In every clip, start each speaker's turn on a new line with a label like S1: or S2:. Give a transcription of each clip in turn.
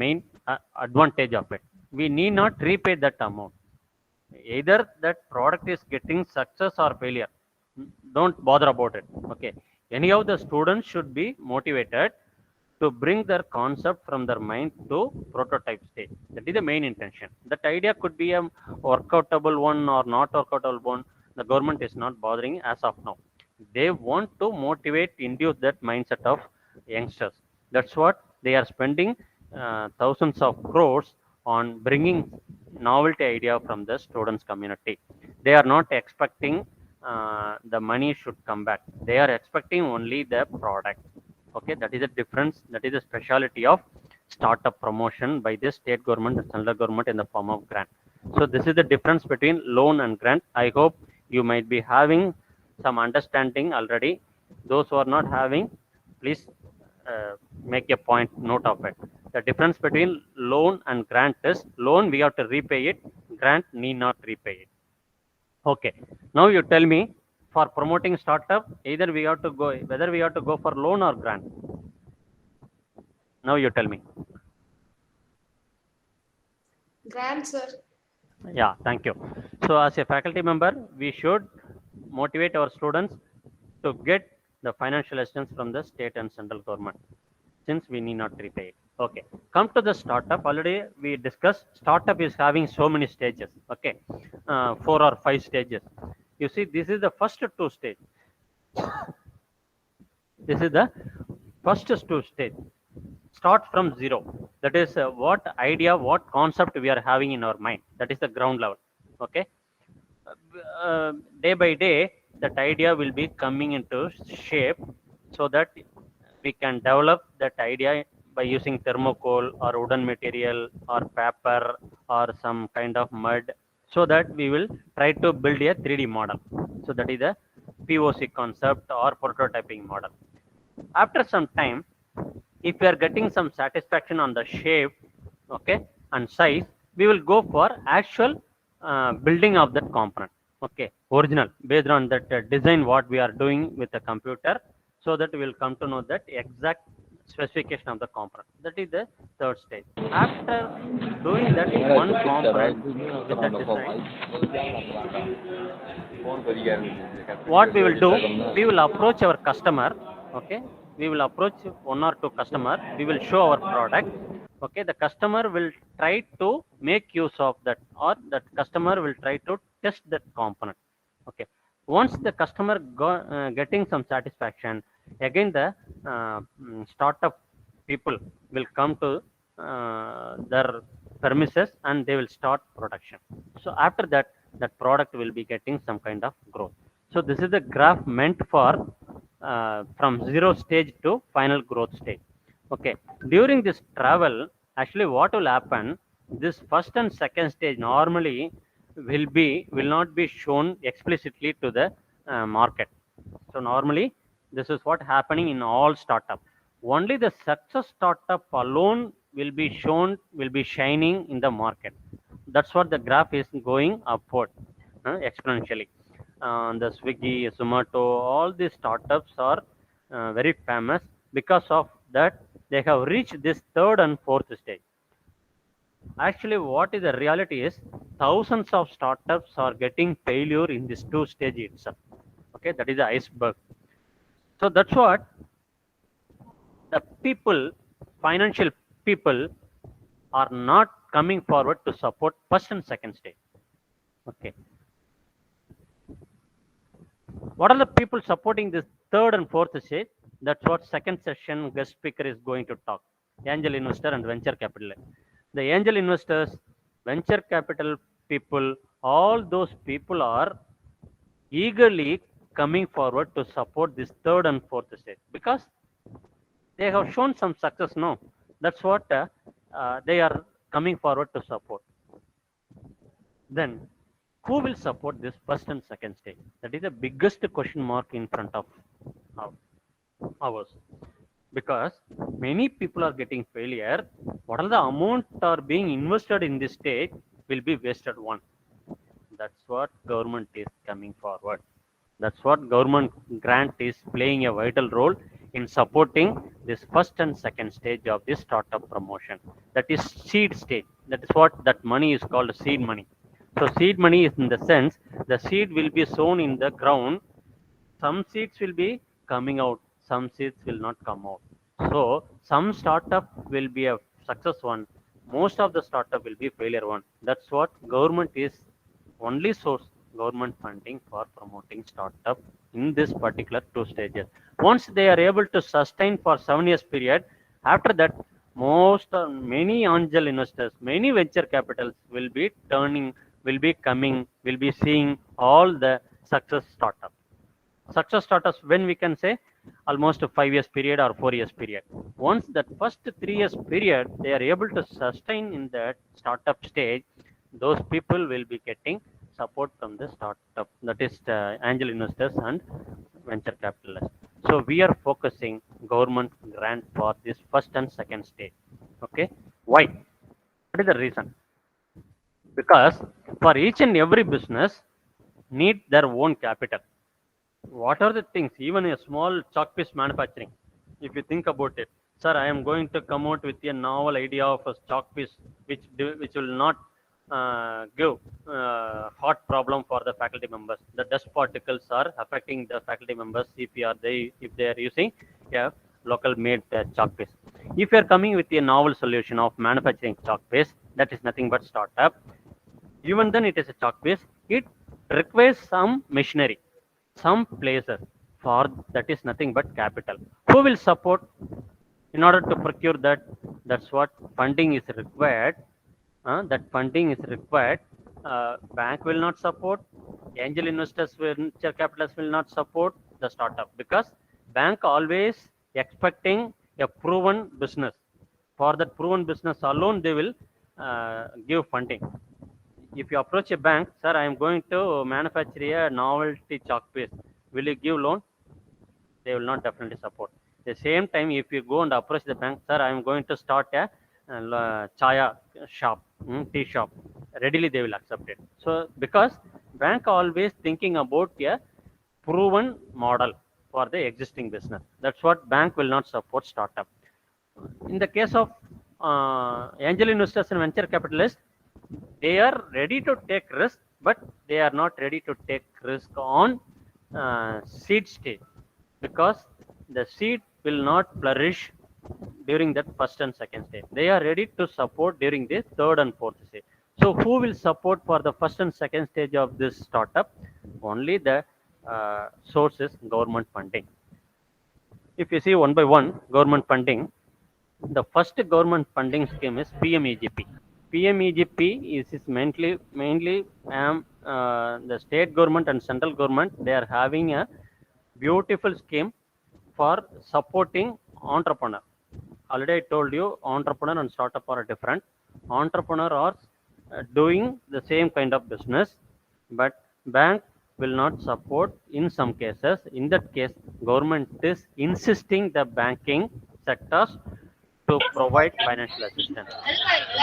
S1: main advantage of it. We need not repay that amount. Either that product is getting success or failure. Don't bother about it. Okay. Anyhow, the students should be motivated to bring their concept from their mind to prototype stage. That is the main intention. That idea could be a workoutable one or not workoutable one. The government is not bothering as of now. They want to motivate, induce that mindset of youngsters. That's what they are spending thousands of crores on bringing novelty idea from the students community. They are not expecting the money should come back. They are expecting only the product. Okay, that is the difference. That is the speciality of startup promotion by the state government and central government in the form of grant. So this is the difference between loan and grant. I hope you might be having some understanding already. Those who are not having, please make a point note of it. The difference between loan and grant is loan we have to repay it, grant need not repay it. Okay. Now you tell me, for promoting startup, either we have to go, whether we have to go for loan or grant. Now you tell me.
S2: Grant, sir.
S1: Yeah, thank you. So as a faculty member, we should motivate our students to get the financial assistance from the state and central government, since we need not repay it. Okay, come to the startup. Already we discussed startup is having so many stages. Okay, 4 or 5 stages. You see, this is the first two stage. This is the first two stage. Start from zero. That is what idea, what concept we are having in our mind. That is the ground level. Okay. Day by day, that idea will be coming into shape, so that we can develop that idea by using thermocol or wooden material or paper or some kind of mud, so that we will try to build a 3D model. So that is the POC concept or prototyping model. After some time, if we are getting some satisfaction on the shape, okay, and size, we will go for actual building of that component. Okay, original based on that design what we are doing with the computer, so that we will come to know that exact specification of the component. That is the third stage. After doing that one component with the design, what we will do, we will approach our customer. Okay, we will approach 1 or 2 customer, we will show our product. Okay, the customer will try to make use of that, or that customer will try to test that component. Okay, once the customer getting some satisfaction, again the startup people will come to their premises and they will start production. So after that, that product will be getting some kind of growth. So this is the graph meant for from zero stage to final growth stage. Okay, during this travel, actually what will happen, this first and second stage normally will not be shown explicitly to the market. So normally this is what happening in all startup. Only the success startup alone will be shown, will be shining in the market. That's what the graph is going upward exponentially. The Swiggy, Zomato, all these startups are very famous because of that they have reached this third and fourth stage. Actually, what is the reality is thousands of startups are getting failure in this two stage itself. Okay, that is the iceberg. So that's what the people, financial people, are not coming forward to support first and second stage. Okay, what are the people supporting this third and fourth stage? That's what second session guest speaker is going to talk. Angel investor and venture capital. The angel investors, venture capital people, all those people are eagerly coming forward to support this third and fourth stage because they have shown some success. No, that's what they are coming forward to support. Then who will support this first and second stage? That is the biggest question mark in front of ours, because many people are getting failure. What are the amount are being invested in this stage will be wasted one. That's what government is coming forward. That's what government grant is playing a vital role in supporting this first and second stage of this startup promotion. That is seed stage. That is what that money is called seed money. So seed money is in the sense the seed will be sown in the ground. Some seeds will be coming out, some seeds will not come out. So some startup will be a success one, most of the startup will be failure one. That's what government is only source government funding for promoting startup in this particular two stages. Once they are able to sustain for 7 years period, after that many angel investors, many venture capitals will be turning, will be coming, will be seeing all the success startup. Success startups, when we can say almost a 5 years period or 4 years period. Once that first 3 years period they are able to sustain in that startup stage, those people will be getting support from the startup, that is angel investors and venture capitalists. So we are focusing government grant for this first and second stage. Okay, why? What is the reason? Because for each and every business need their own capital. What are the things, even a small chalk piece manufacturing, if you think about it, sir, I am going to come out with a novel idea of a chalk piece which will not give heart problem for the faculty members. The dust particles are affecting the faculty members if they are using a local made chalk piece. If you are coming with a novel solution of manufacturing chalk paste, that is nothing but startup. Even then it is a chalk paste, it requires some machinery, some places, for that is nothing but capital. Who will support in order to procure that? That's what funding is required. That funding is required. Bank will not support, angel investors, venture capitalists will not support the startup, because bank always expecting a proven business. For that proven business alone they will give funding. If you approach a bank, sir, I am going to manufacture a novelty chalk paste, will you give loan? They will not definitely support. The same time, if you go and approach the bank, sir, I am going to start a chaya shop, tea shop, readily they will accept it. So because bank always thinking about a proven model for the existing business. That's what bank will not support startup. In the case of angel investors and venture capitalists, they are ready to take risk, but they are not ready to take risk on seed stage, because the seed will not flourish during that first and second stage. They are ready to support during the third and fourth stage. So who will support for the first and second stage of this startup? Only the source is government funding. If you see one by one government funding, the first government funding scheme is PMEGP. PMEGP is mainly the state government and central government. They are having a beautiful scheme for supporting entrepreneur. Already I told you, entrepreneur and startup are different. Entrepreneur are doing the same kind of business, but bank will not support in some cases. In that case, government is insisting the banking sectors to provide financial assistance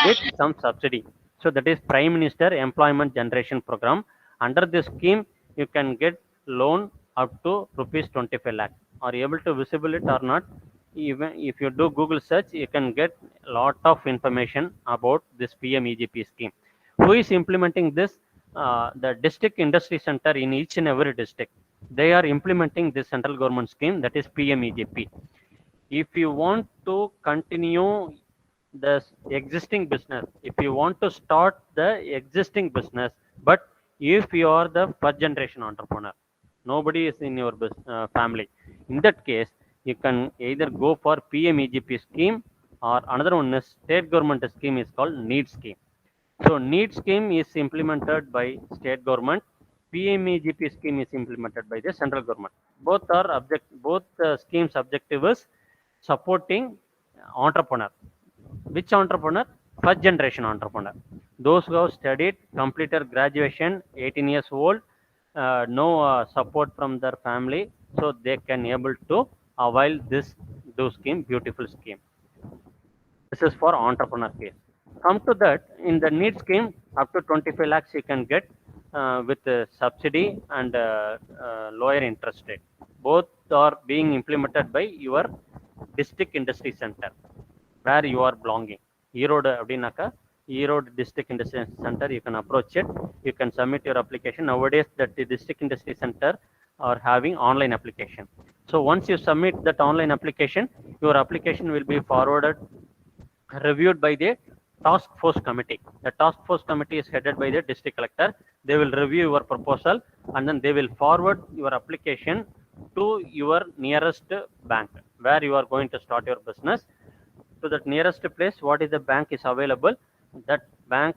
S1: with some subsidy. So that is Prime Minister Employment Generation Program. Under this scheme, you can get loan up to rupees 25 lakh. Are you able to visible it or not? Even if you do Google search, you can get a lot of information about this PMEGP scheme. Who is implementing this? The district industry center in each and every district. They are implementing this central government scheme, that is PMEGP. If you want to continue the existing business, if you want to start the existing business, but if you are the first generation entrepreneur, nobody is in your family, in that case you can either go for PMEGP scheme, or another one is state government scheme is called need scheme. So need scheme is implemented by state government, PMEGP scheme is implemented by the central government. Both schemes objective is supporting entrepreneur. Which entrepreneur? First generation entrepreneur. Those who have studied, completed graduation, 18 years old, no support from their family, so they can able to avail this do scheme, beautiful scheme. This is for entrepreneur case. Come to that, in the need scheme, up to 25 lakhs you can get with subsidy and lower interest rate. both are being implemented by your district industry center where you are belonging. Erode அப்படின்னாக்கா Erode district industry center, you can approach it. You can submit your application. Nowadays, that the district industry center are having online application. So once you submit that online application, your application will be forwarded, reviewed by the task force committee. The task force committee is headed by the district collector. They will review your proposal and then they will forward your application to your nearest bank where you are going to start your business. To that nearest place, what is the bank is available, that bank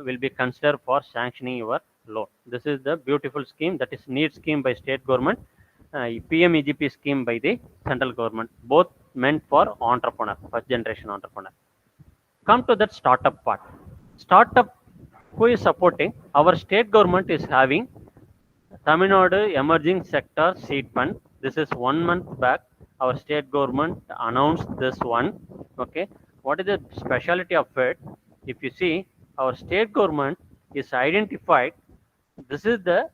S1: will be considered for sanctioning your loan. This is the beautiful scheme, that is need scheme by state government, PMEGP scheme by the central government, both meant for entrepreneur, first generation entrepreneur. Come to that startup part. Startup, who is supporting? Our state government is having Tamil Nadu Emerging Sector Seed Fund. This is 1 month back. Our state government announced this one. Okay, what is the specialty of it? If you see, our state government is identified. This is the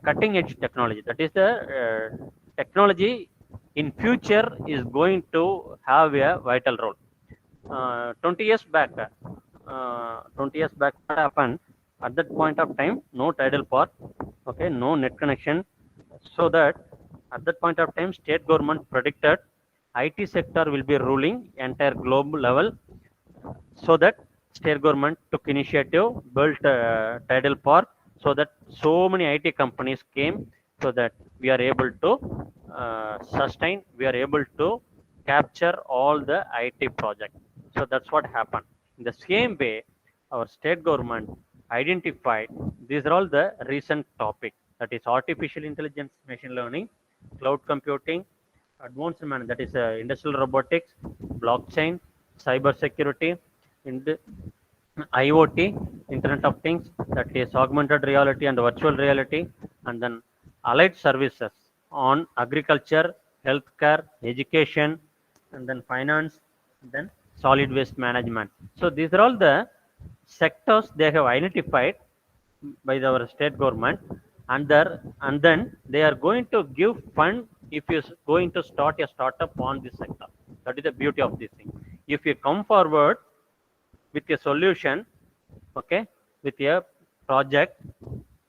S1: cutting edge technology. That is the technology in future is going to have a vital role. 20 years back, 20 years back, what happened? At that point of time, no tidal power, okay, no net connection. So that at that point of time, state government predicted IT sector will be ruling entire global level. So that state government took initiative, built tidal park, so that so many IT companies came, so that we are able to sustain, we are able to capture all the IT projects. So that's what happened. In the same way, our state government identified, these are all the recent topic, that is artificial intelligence, machine learning, cloud computing, advanced man, that is industrial robotics, blockchain, cyber security, in the IoT, Internet of Things, that is augmented reality and virtual reality, and then allied services on agriculture, healthcare, education, and then finance, and then solid waste management. So these are all the sectors they have identified by our state government, and then they are going to give fund if you going to start a startup on this sector. That is the beauty of this thing. If you come forward with a solution, okay, with a project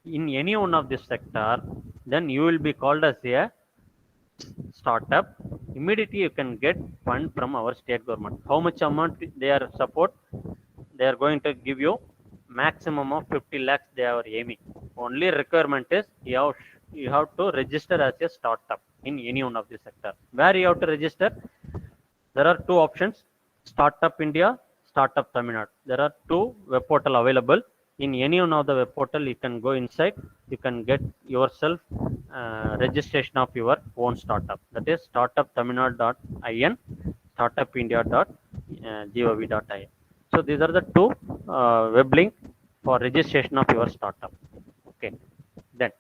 S1: in any one of this sector, then you will be called as a startup. Immediately you can get fund from our state government. How much amount they are support? They are going to give you maximum of 50 lakhs they are aiming. Only requirement is you have to register as a startup in any one of the sector. Where you have to register? There are two options: Startup India, Startup Tamil Nadu. There are two web portal available. In any one of the web portal, you can go inside. You can get yourself registration of your own startup. That is startuptamilnadu.in, startupindia.gov.in. So these are the two web link for registration of your startup. Okay. Then,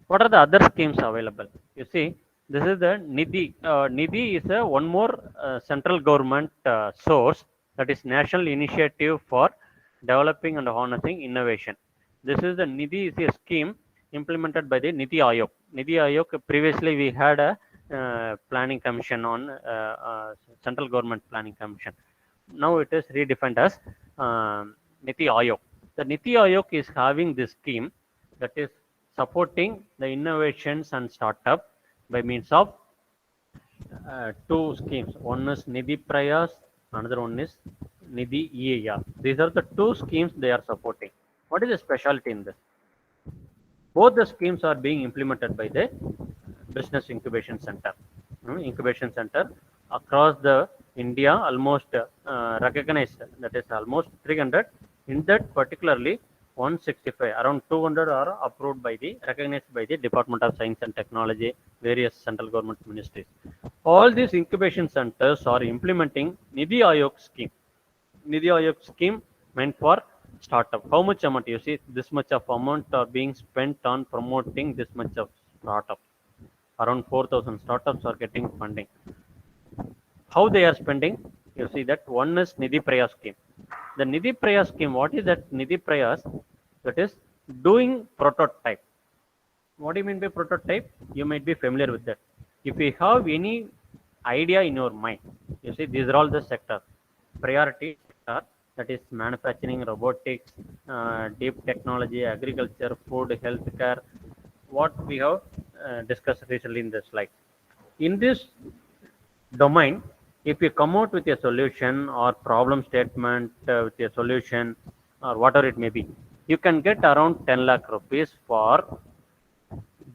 S1: what are the other schemes available? You see, this is the Nidhi. Nidhi is a one more central government source, that is national initiative for developing and harnessing innovation. This is the Nidhi is a scheme implemented by the Niti Aayog. Niti Aayog, previously we had a planning commission on central government planning commission. Now it is redefined as Niti Aayog. The Niti Aayog is having this scheme that is supporting the innovations and startup by means of two schemes. One is Nidhi Prayas, another one is Nidhi EAR. These are the two schemes they are supporting. What is the specialty in this? Both the schemes are being implemented by the business incubation center. Incubation center across the India, almost recognized, that is almost 300. In that particularly 165, around 200 are approved by the, recognized by the Department of Science and Technology, various central government ministries. All these incubation centers are implementing Nidhi Aayog scheme. Nidhi Aayog scheme meant for startup. How much amount? You see, this much of amount are being spent on promoting this much of startup. Around 4,000 startups are getting funding. How they are spending? You see that one is Nidhi Prayas scheme. The Nidhi Prayas scheme, what is that Nidhi Prayas? That is doing prototype. What do you mean by prototype? You might be familiar with that. If you have any idea in your mind, you see, these are all the sectors. Priority sector, that is manufacturing, robotics, deep technology, agriculture, food, healthcare. What we have discussed recently in the slide. In this domain, if you come out with a solution or problem statement with a solution or whatever it may be, you can get around 10 lakh rupees for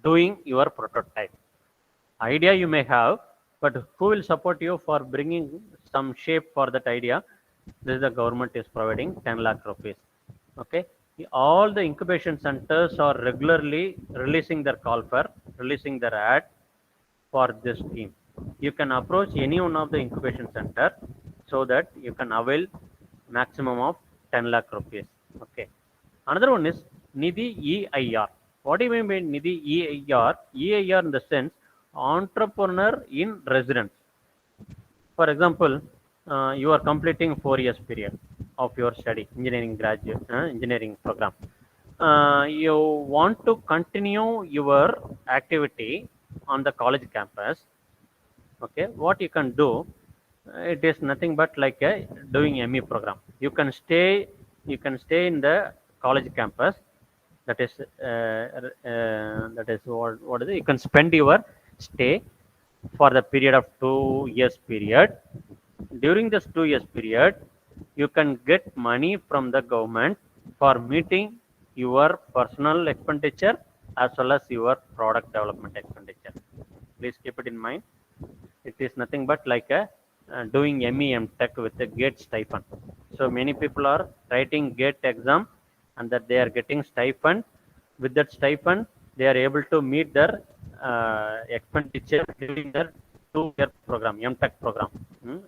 S1: doing your prototype. Idea you may have, but who will support you for bringing some shape for that idea? This is the government is providing 10 lakh rupees. Okay, all the incubation centers are regularly releasing their call for releasing their ad for this scheme. You can approach any one of the incubation center so that you can avail maximum of 10 lakh rupees. Okay. Another one is Nidhi EIR. What do you mean by Nidhi EIR? EIR in the sense entrepreneur in residence. For example, you are completing 4 years period of your study, engineering graduate, engineering program. You want to continue your activity on the college campus. Okay, what you can do, it is nothing but like a doing ME program. You can stay in the college campus. That is that is what is it? You can spend your stay for the period of 2 years period. During this 2 years period, you can get money from the government for meeting your personal expenditure as well as your product development expenditure. Please keep it in mind. It is nothing but like a doing MEM Tech with a GATE stipend. So many people are writing GATE exam and that they are getting stipend. With that stipend, they are able to meet their expenditure during their 2 year program, MTech program.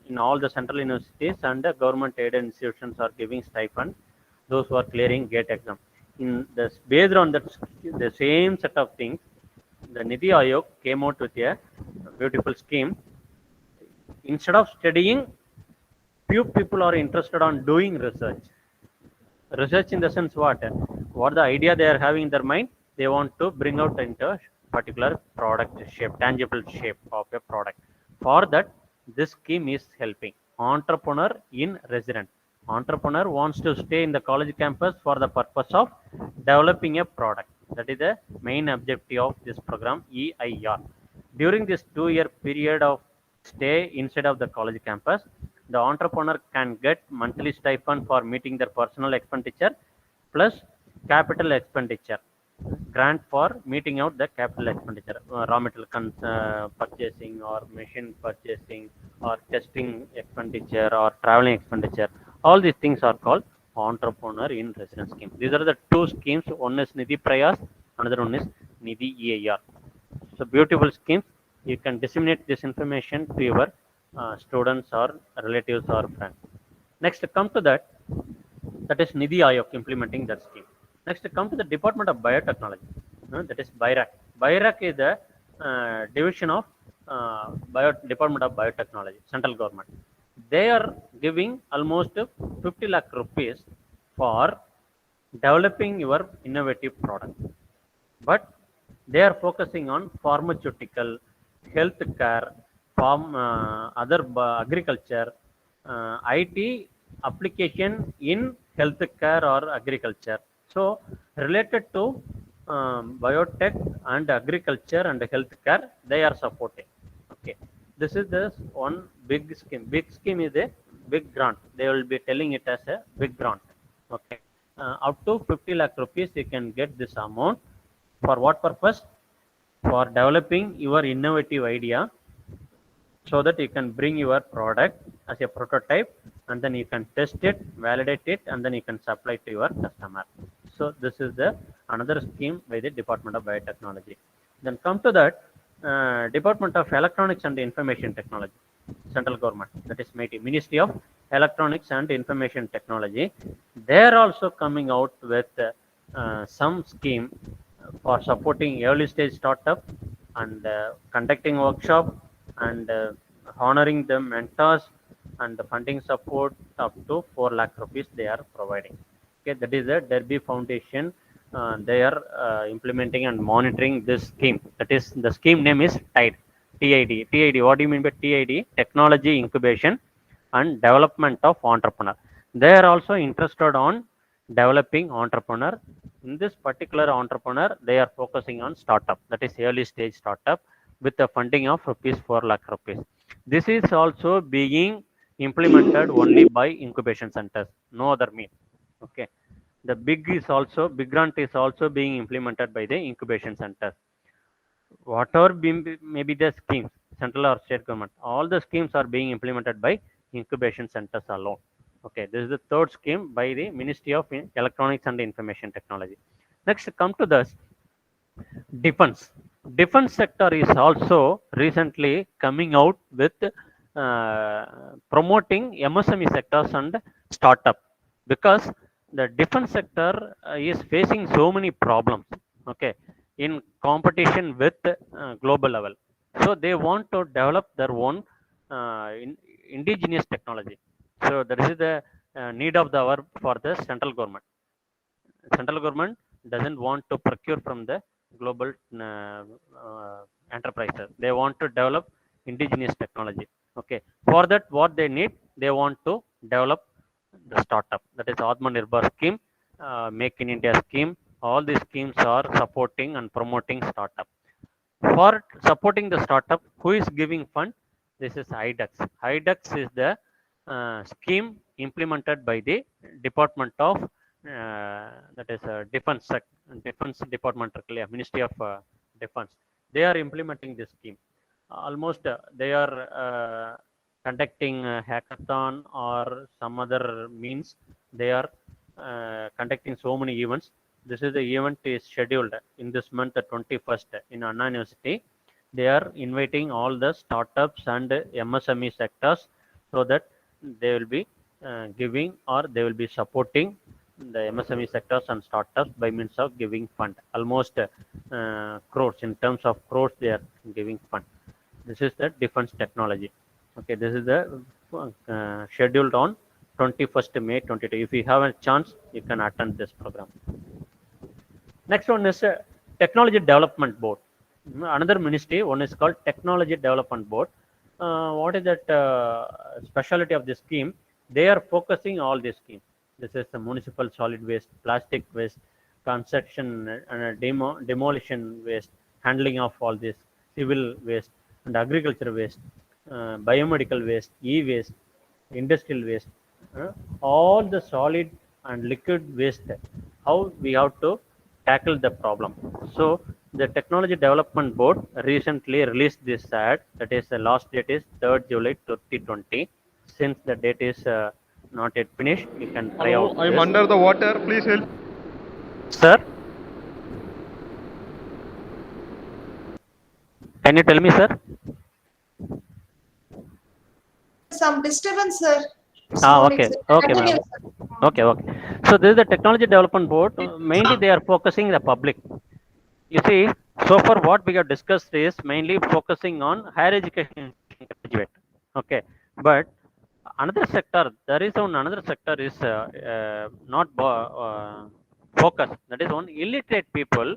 S1: In all the central universities and the government aided institutions are giving stipend those who are clearing GATE exam. In this, based on that, the same set of things, the Nidhi Aayog came out with a beautiful scheme. Instead of studying, few people are interested on doing research. Research in the sense what the idea they are having in their mind, they want to bring out into a particular product shape, tangible shape of a product. For that, this scheme is helping entrepreneur in resident. Entrepreneur wants to stay in the college campus for the purpose of developing a product. That is the main objective of this program, EIR. During this 2 year period of stay inside of the college campus, the entrepreneur can get monthly stipend for meeting their personal expenditure plus capital expenditure grant for meeting out the capital expenditure, raw material purchasing or machine purchasing or testing expenditure or traveling expenditure. All these things are called entrepreneur in residence scheme. These are the two schemes. One is Nidhi Prayas, another one is Nidhi EIR. So beautiful schemes. You can disseminate this information to your students or relatives or friends. Next, come to that. That is Nidhi Aayog implementing that scheme. Next, come to the Department of Biotechnology. That is BIRAC. BIRAC is the division of Department of Biotechnology, central government. They are giving almost 50 lakh rupees for developing your innovative product. But they are focusing on pharmaceutical, healthcare, other agriculture, IT application in healthcare or agriculture. So related to biotech and agriculture and healthcare, they are supporting. Okay, this is the one big scheme. Big scheme is a big grant. They will be telling it as a big grant. Okay, up to 50 lakh rupees you can get this amount. For what purpose? For developing your innovative idea so that you can bring your product as a prototype and then you can test it, validate it, and then you can supply to your customer. So this is the another scheme by the Department of Biotechnology. Then come to that Department of Electronics and Information Technology, central government, that is MIT, Ministry of Electronics and Information Technology. They are also coming out with some scheme for supporting early stage startup and conducting workshop and honoring the mentors and the funding support up to 4 lakh rupees they are providing. Okay, that is the Derby Foundation they are implementing and monitoring this scheme. That is, the scheme name is TIDE. TID. TID. What do you mean by TID? Technology Incubation and Development of Entrepreneur. They are also interested on developing entrepreneur. In this particular entrepreneur, they are focusing on startup. That is early stage startup with a funding of rupees 4 lakh rupees. This is also being implemented only by incubation centers. No other mean. Okay, the big grant is also being implemented by the incubation center. Whatever maybe the schemes, central or state government, all the schemes are being implemented by incubation centers alone. Okay, this is the third scheme by the Ministry of Electronics and Information Technology. Next, come to the defense. Defense sector is also recently coming out with promoting MSME sectors and startup, because the defense sector is facing so many problems. Okay, in competition with global level, so they want to develop their own indigenous technology. So that is the need of the hour for the central government. Central government doesn't want to procure from the global enterprises. They want to develop indigenous technology. Okay, for that what they need, they want to develop the startup. That is Atmanirbhar scheme, Make in India scheme. All these schemes are supporting and promoting startup. For supporting the startup, who is giving fund? This is IDEX. IDEX is the scheme implemented by the Department of that is Defense Department, Ministry of Defense. They are implementing this scheme. Almost they are conducting a hackathon or some other means. They are conducting so many events. This is the event is scheduled in this month, the 21st, in Anna University. They are inviting all the startups and MSME sectors, so that they will be giving, or they will be supporting the MSME sectors and startups by means of giving fund. Almost crores, in terms of crores, they are giving fund. This is the defense technology. Okay, this is the scheduled on 21st May 22. If you have a chance, you can attend this program. Next one is Technology Development Board. Another ministry, one is called Technology Development Board. What is that specialty of this scheme? They are focusing all these schemes. This is the municipal solid waste, plastic waste, construction and demolition waste, handling of all this, civil waste and agriculture waste, biomedical waste, e-waste, industrial waste, all the solid and liquid waste, how we have to tackle the problem. So the Technology Development Board recently released this ad. That is, the last date is 3rd July 2020. Since the date is not yet finished, you can try
S3: Hello,
S1: out
S3: I'm
S1: this.
S3: under the water. Please help.
S1: Sir, can you tell me, sir?
S2: Some disturbance, sir. It's
S1: Ah,
S2: loading,
S1: okay,
S2: sir.
S1: okay,
S2: Continue,
S1: ma'am.
S2: sir.
S1: Okay, okay. So this is the Technology Development Board. Mainly, they are focusing the public. You see, so far what we have discussed is mainly focusing on higher education graduate. Okay, but another sector, there is one another sector is not focused. That is on illiterate people,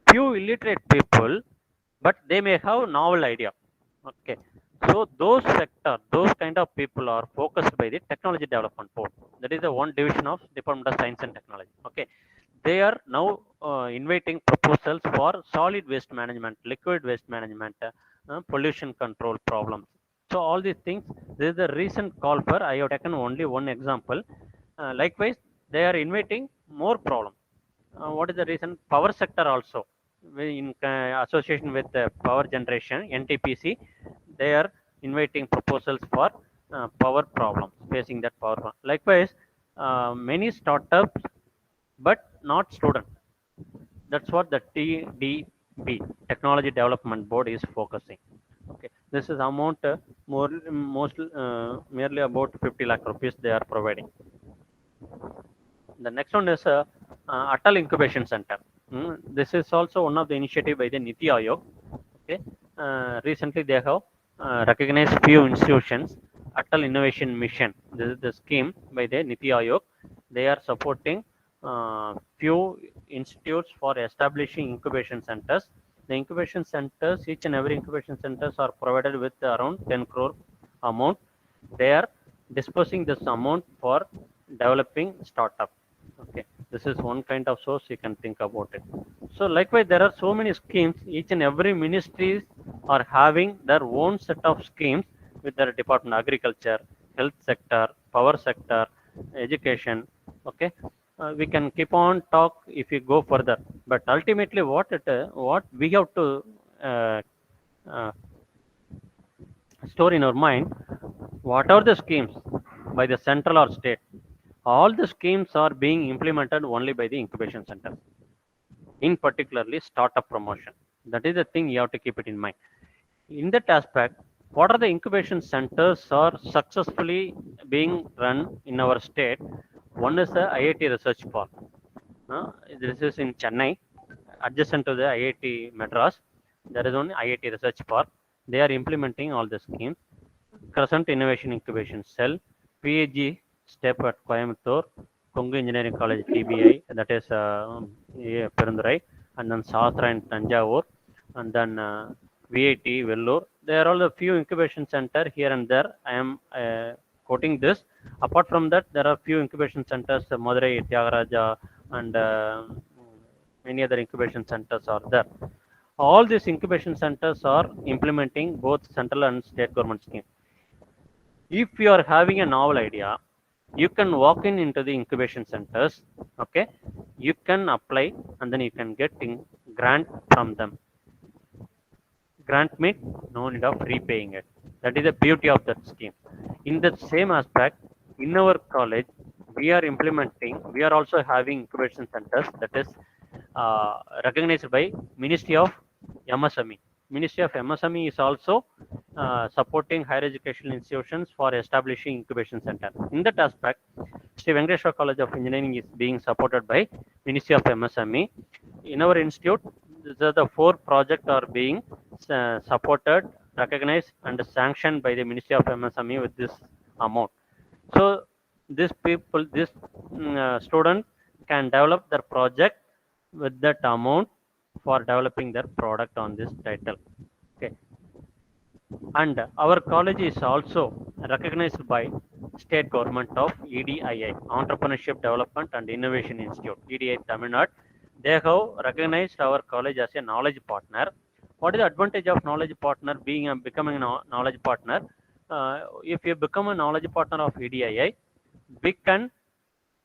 S1: few illiterate people, but they may have novel idea. Okay, so those sector, those kind of people are focused by the Technology Development Board. That is the one division of Department of Science and Technology. Okay, they are now inviting proposals for solid waste management, liquid waste management, pollution control problems. So all these things, this is the recent call for. I have taken only one example. Likewise, they are inviting more problems. What is the reason? Power sector also, in association with power generation, NTPC, they are inviting proposals for power problems, facing that power problem. Likewise, many startups, but not student. That's what the TDB, Technology Development Board, is focusing. Okay, this is amount merely about 50 lakh rupees they are providing. The next one is Atal Incubation Center. This is also one of the initiative by the Niti Aayog. Okay, recently they have recognized few institutions. Atal Innovation Mission. This is the scheme by the Niti Aayog. They are supporting few institutes for establishing incubation centers. The incubation centers, each and every incubation centers are provided with around 10 crore amount. They are dispersing this amount for developing startup. Okay, this is one kind of source you can think about it. So likewise, there are so many schemes. Each and every ministries are having their own set of schemes with their department: agriculture, health sector, power sector, education. Okay, we can keep on talk if we go further, but ultimately what we have to uh, uh, store in our mind, what are the schemes by the central or state? All the schemes are being implemented only by the incubation center, in particularly startup promotion. That is the thing you have to keep it in mind. In that aspect, what are the incubation centers are successfully being run in our state? One is the IIT Research Park. This is in Chennai, adjacent to the IIT Madras. There is only IIT Research Park. They are implementing all the schemes. Crescent Innovation Incubation Cell, PAG Step at Coimbatore, Kongu Engineering College TBI, that is Perundurai, and then Sastra in Tanjavur, and then VIT Vellore. There are all a few incubation center here and there. I am quoting this. Apart from that, there are few incubation centers, Madurai, Tyagaraja, and many other incubation centers are there. All these incubation centers are implementing both central and state government schemes. If you are having a novel idea, you can walk in into the incubation centers. Okay, you can apply and then you can get grant from them. Grant means no need of repaying it. That is the beauty of that scheme. In the same aspect, in our college, we are also having incubation centers, that is recognized by Ministry of MSME. Ministry of MSME is also supporting higher educational institutions for establishing incubation center. In that aspect, Sri Venkateshwara College of Engineering is being supported by Ministry of MSME. In our institute, the four projects are being supported, recognized, and sanctioned by the Ministry of MSME with this amount. So this student can develop their project with that amount for developing their product on this title. Okay, and our college is also recognized by state government of EDII, Entrepreneurship Development and Innovation Institute, EDI Tamil Nadu. They have recognized our college as a knowledge partner. What is the advantage of knowledge partner being becoming a knowledge partner? If you become a knowledge partner of EDII, we can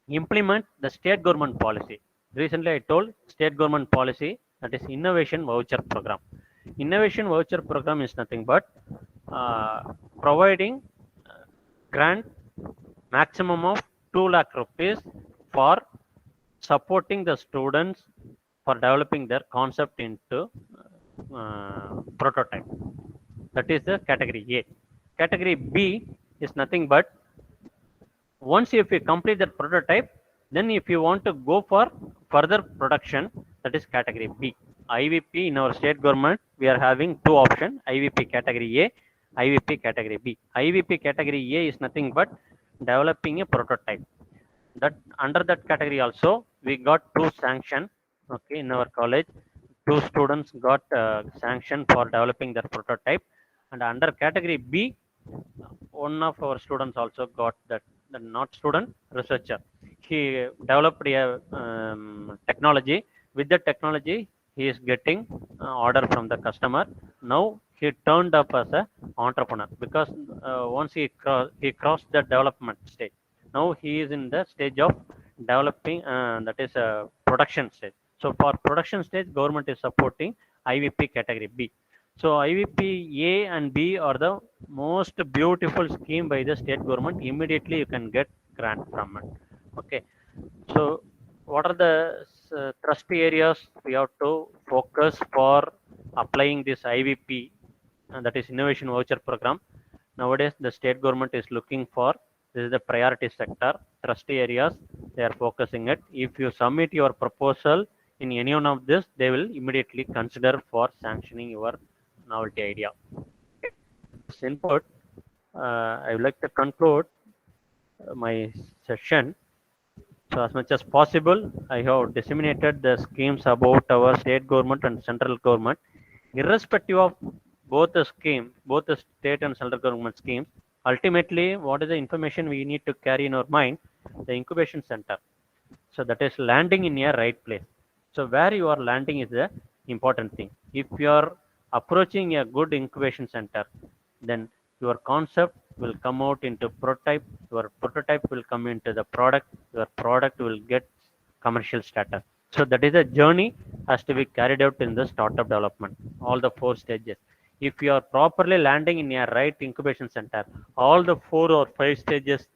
S1: implement the state government policy. Recently, I told state government policy, that is innovation voucher program. Innovation voucher program is nothing but providing grant maximum of 2 lakh rupees for supporting the students for developing their concept into prototype. That is the category A. Category B is nothing but once if you complete that prototype, then if you want to go for further production, that is category B. IVP in our state government, we are having two options: IVP category A, IVP category B. IVP category A is nothing but developing a prototype. That under that category also we got two sanction. Okay, in our college, two students got sanction for developing their prototype, and under category B, one of our students also got that, the not student, researcher. He developed a technology. With the technology, he is getting order from the customer. Now he turned up as a entrepreneur because once he crossed the development stage. Now he is in the stage of developing, that is a production stage. So for production stage, government is supporting IVP category B. So IVP A and B are the most beautiful scheme by the state government. Immediately you can get grant from it. Okay. So what are the trust areas we have to focus for applying this IVP, and that is innovation voucher program? Nowadays the state government is looking for, this is the priority sector trust areas they are focusing it. If you submit your proposal in any one of this, they will immediately consider for sanctioning your novelty idea. This input, I would like to conclude my session. So as much as possible, I have disseminated the schemes about our state government and central government. Irrespective of both the scheme, both the state and central government schemes, ultimately, what is the information we need to carry in our mind? The incubation center. So that is landing in a right place. So where you are landing is the important thing. If you are approaching a good incubation center, then your concept will come out into prototype, your prototype will come into the product, your product will get commercial status. So that is a journey has to be carried out in the startup development, all the four stages. If you are properly landing in a right incubation center, all the four or five stages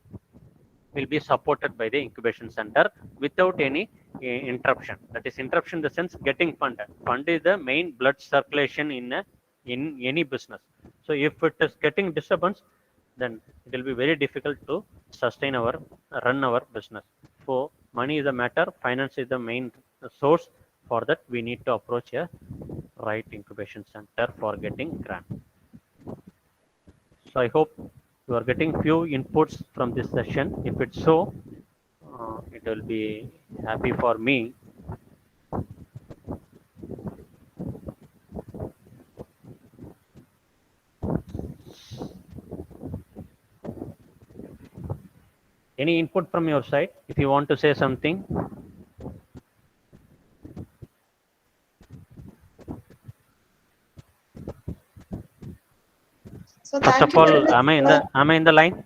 S1: will be supported by the incubation center without any interruption. That is interruption in the sense getting funded. Fund is the main blood circulation in any business. So if it is getting disturbance, then it will be very difficult to sustain our run our business. So money is a matter, finance is the main source. For that, we need to approach a right incubation center for getting grant. So I hope you are getting few inputs from this session. If it's so, it will be happy for me. Any input from your side? If you want to say something,
S2: So
S1: first
S2: thank
S1: of
S2: you
S1: all,
S2: very much, sir.
S1: am I in the line?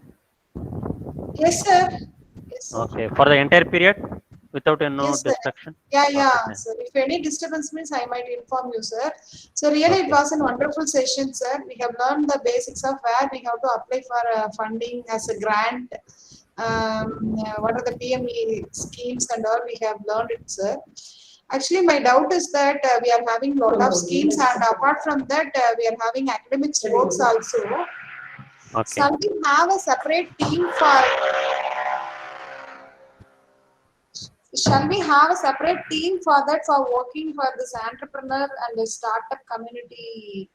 S2: Yes, sir. Yes, sir.
S1: Okay, for the entire period, without no
S2: Yes, sir.
S1: distraction.
S2: Yeah,
S1: Okay,
S2: yeah,
S1: sir.
S2: sir. If any disturbance means, I might inform you, sir. So really, it
S1: Okay,
S2: was a wonderful session, sir. We have learned the basics of where we have to apply for funding as a grant. What are the PME schemes and all? We have learned it, sir. Actually, my doubt is that we are having a lot of schemes, and apart from that, we are having academics works also.
S1: okay.
S2: Shall we have a separate team for Shall we have a separate team for that, for working for this entrepreneur and the startup community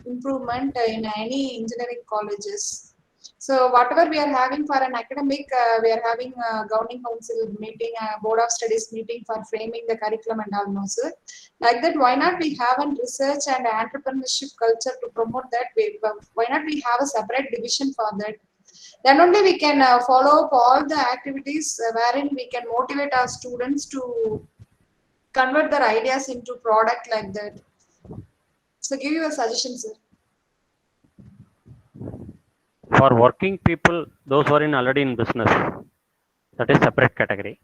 S2: improvement in any engineering colleges? So whatever we are having for an academic, we are having a governing council meeting, a board of studies meeting for framing the curriculum and all, no, sir. Like that, why not we have a research and entrepreneurship culture to promote that? Why not we have a separate division for that? Then only we can follow up all the activities wherein we can motivate our students to convert their ideas into product like that. So give you a suggestion, sir.
S1: For working people, those who are in already in business, that is separate category.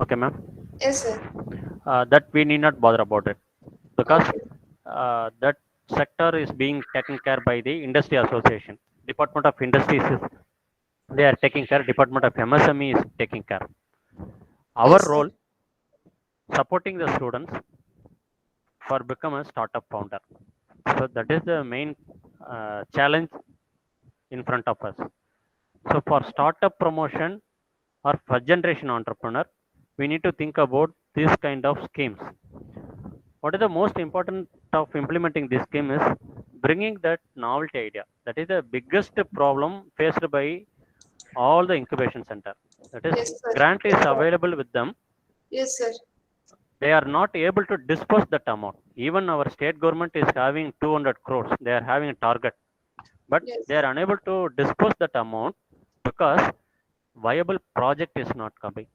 S1: Okay, ma'am.
S2: Yes, sir.
S1: That we need not bother about it because
S2: Okay.
S1: that sector is being taken care by the industry association. Department of Industries is they are taking care. Department of MSME is taking care. Our
S2: Yes, sir.
S1: role supporting the students for become a startup founder. So that is the main challenge in front of us. So for startup promotion or first generation entrepreneur, we need to think about this kind of schemes. What is the most important of implementing this scheme is bringing that novelty idea. That is the biggest problem faced by all the incubation center. That is
S2: Yes, sir.
S1: grant is
S2: Yes, sir.
S1: available with them.
S2: Yes, sir.
S1: They are not able to disperse that amount. Even our state government is having 200 crores. They are having a target, but they
S2: Yes.
S1: are unable to disperse that amount because viable project is not coming.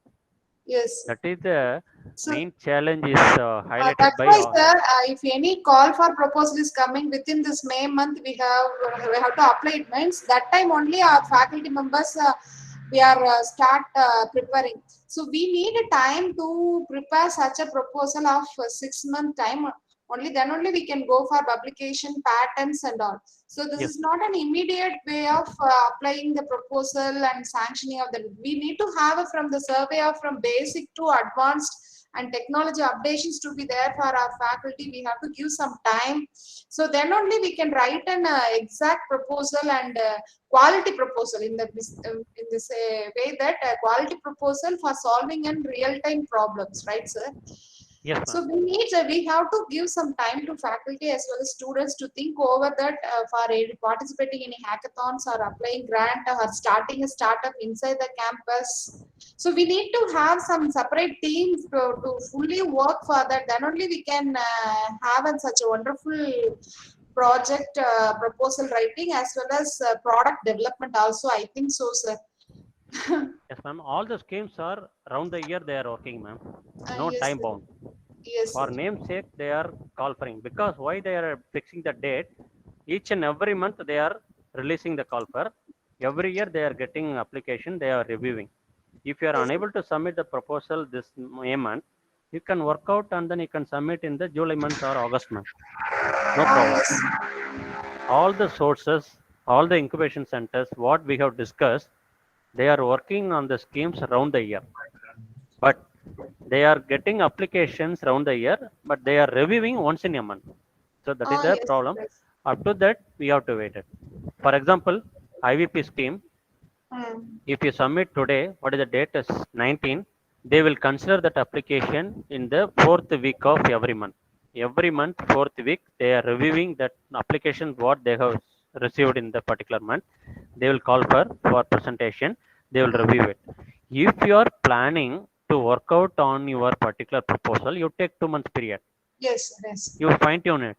S2: Yes.
S1: That is the
S2: So
S1: main challenge is highlighted
S2: that's
S1: by
S2: why,
S1: all.
S2: sir, if any call for proposal is coming within this May month, we have to apply. It means that time only our faculty members we are start preparing. So we need a time to prepare such a proposal of 6 month time. Only then only we can go for publication patents and all. So this
S1: Yes,
S2: is not an immediate way of applying the proposal and sanctioning of the. We need to have it from the survey of from basic to advanced and technology updations to be there for our faculty. We have to give some time. So then only we can write an exact proposal and quality proposal in this way that quality proposal for solving in real time problems, right, sir?
S1: Yes,
S2: So
S1: ma'am.
S2: we have to give some time to faculty as well as students to think over that for participating in hackathons or applying grant or starting a startup inside the campus. So we need to have some separate teams to fully work for that. Then only we can have such a wonderful project proposal writing as well as product development also. I think so, sir.
S1: Yes, ma'am. All the schemes are around the year they are working, ma'am. No
S2: Yes,
S1: time
S2: sir.
S1: bound.
S2: Yes,
S1: For
S2: sir.
S1: namesake, they are calling because why they are fixing the date? Each and every month they are releasing the call for. Every year they are getting application. They are reviewing. If you are
S2: Yes,
S1: unable to submit the proposal this May month, you can work out and then you can submit in the July month or August month. No problem.
S2: yes.
S1: All the sources, all the incubation centers, what we have discussed, they are working on the schemes around the year. But they are getting applications around the year, but they are reviewing once in a month. So that is the
S2: Yes,
S1: problem.
S2: yes.
S1: Up to that, we have to wait it. For example, IVP scheme,
S2: Mm.
S1: if you submit today, what is the date is 19, they will consider that application in the fourth week of every month. Every month, fourth week, they are reviewing that application what they have received in the particular month. They will call for presentation. They will review it. If you are planning to work out on your particular proposal, you take 2 months period.
S2: Yes, yes,
S1: You fine tune it,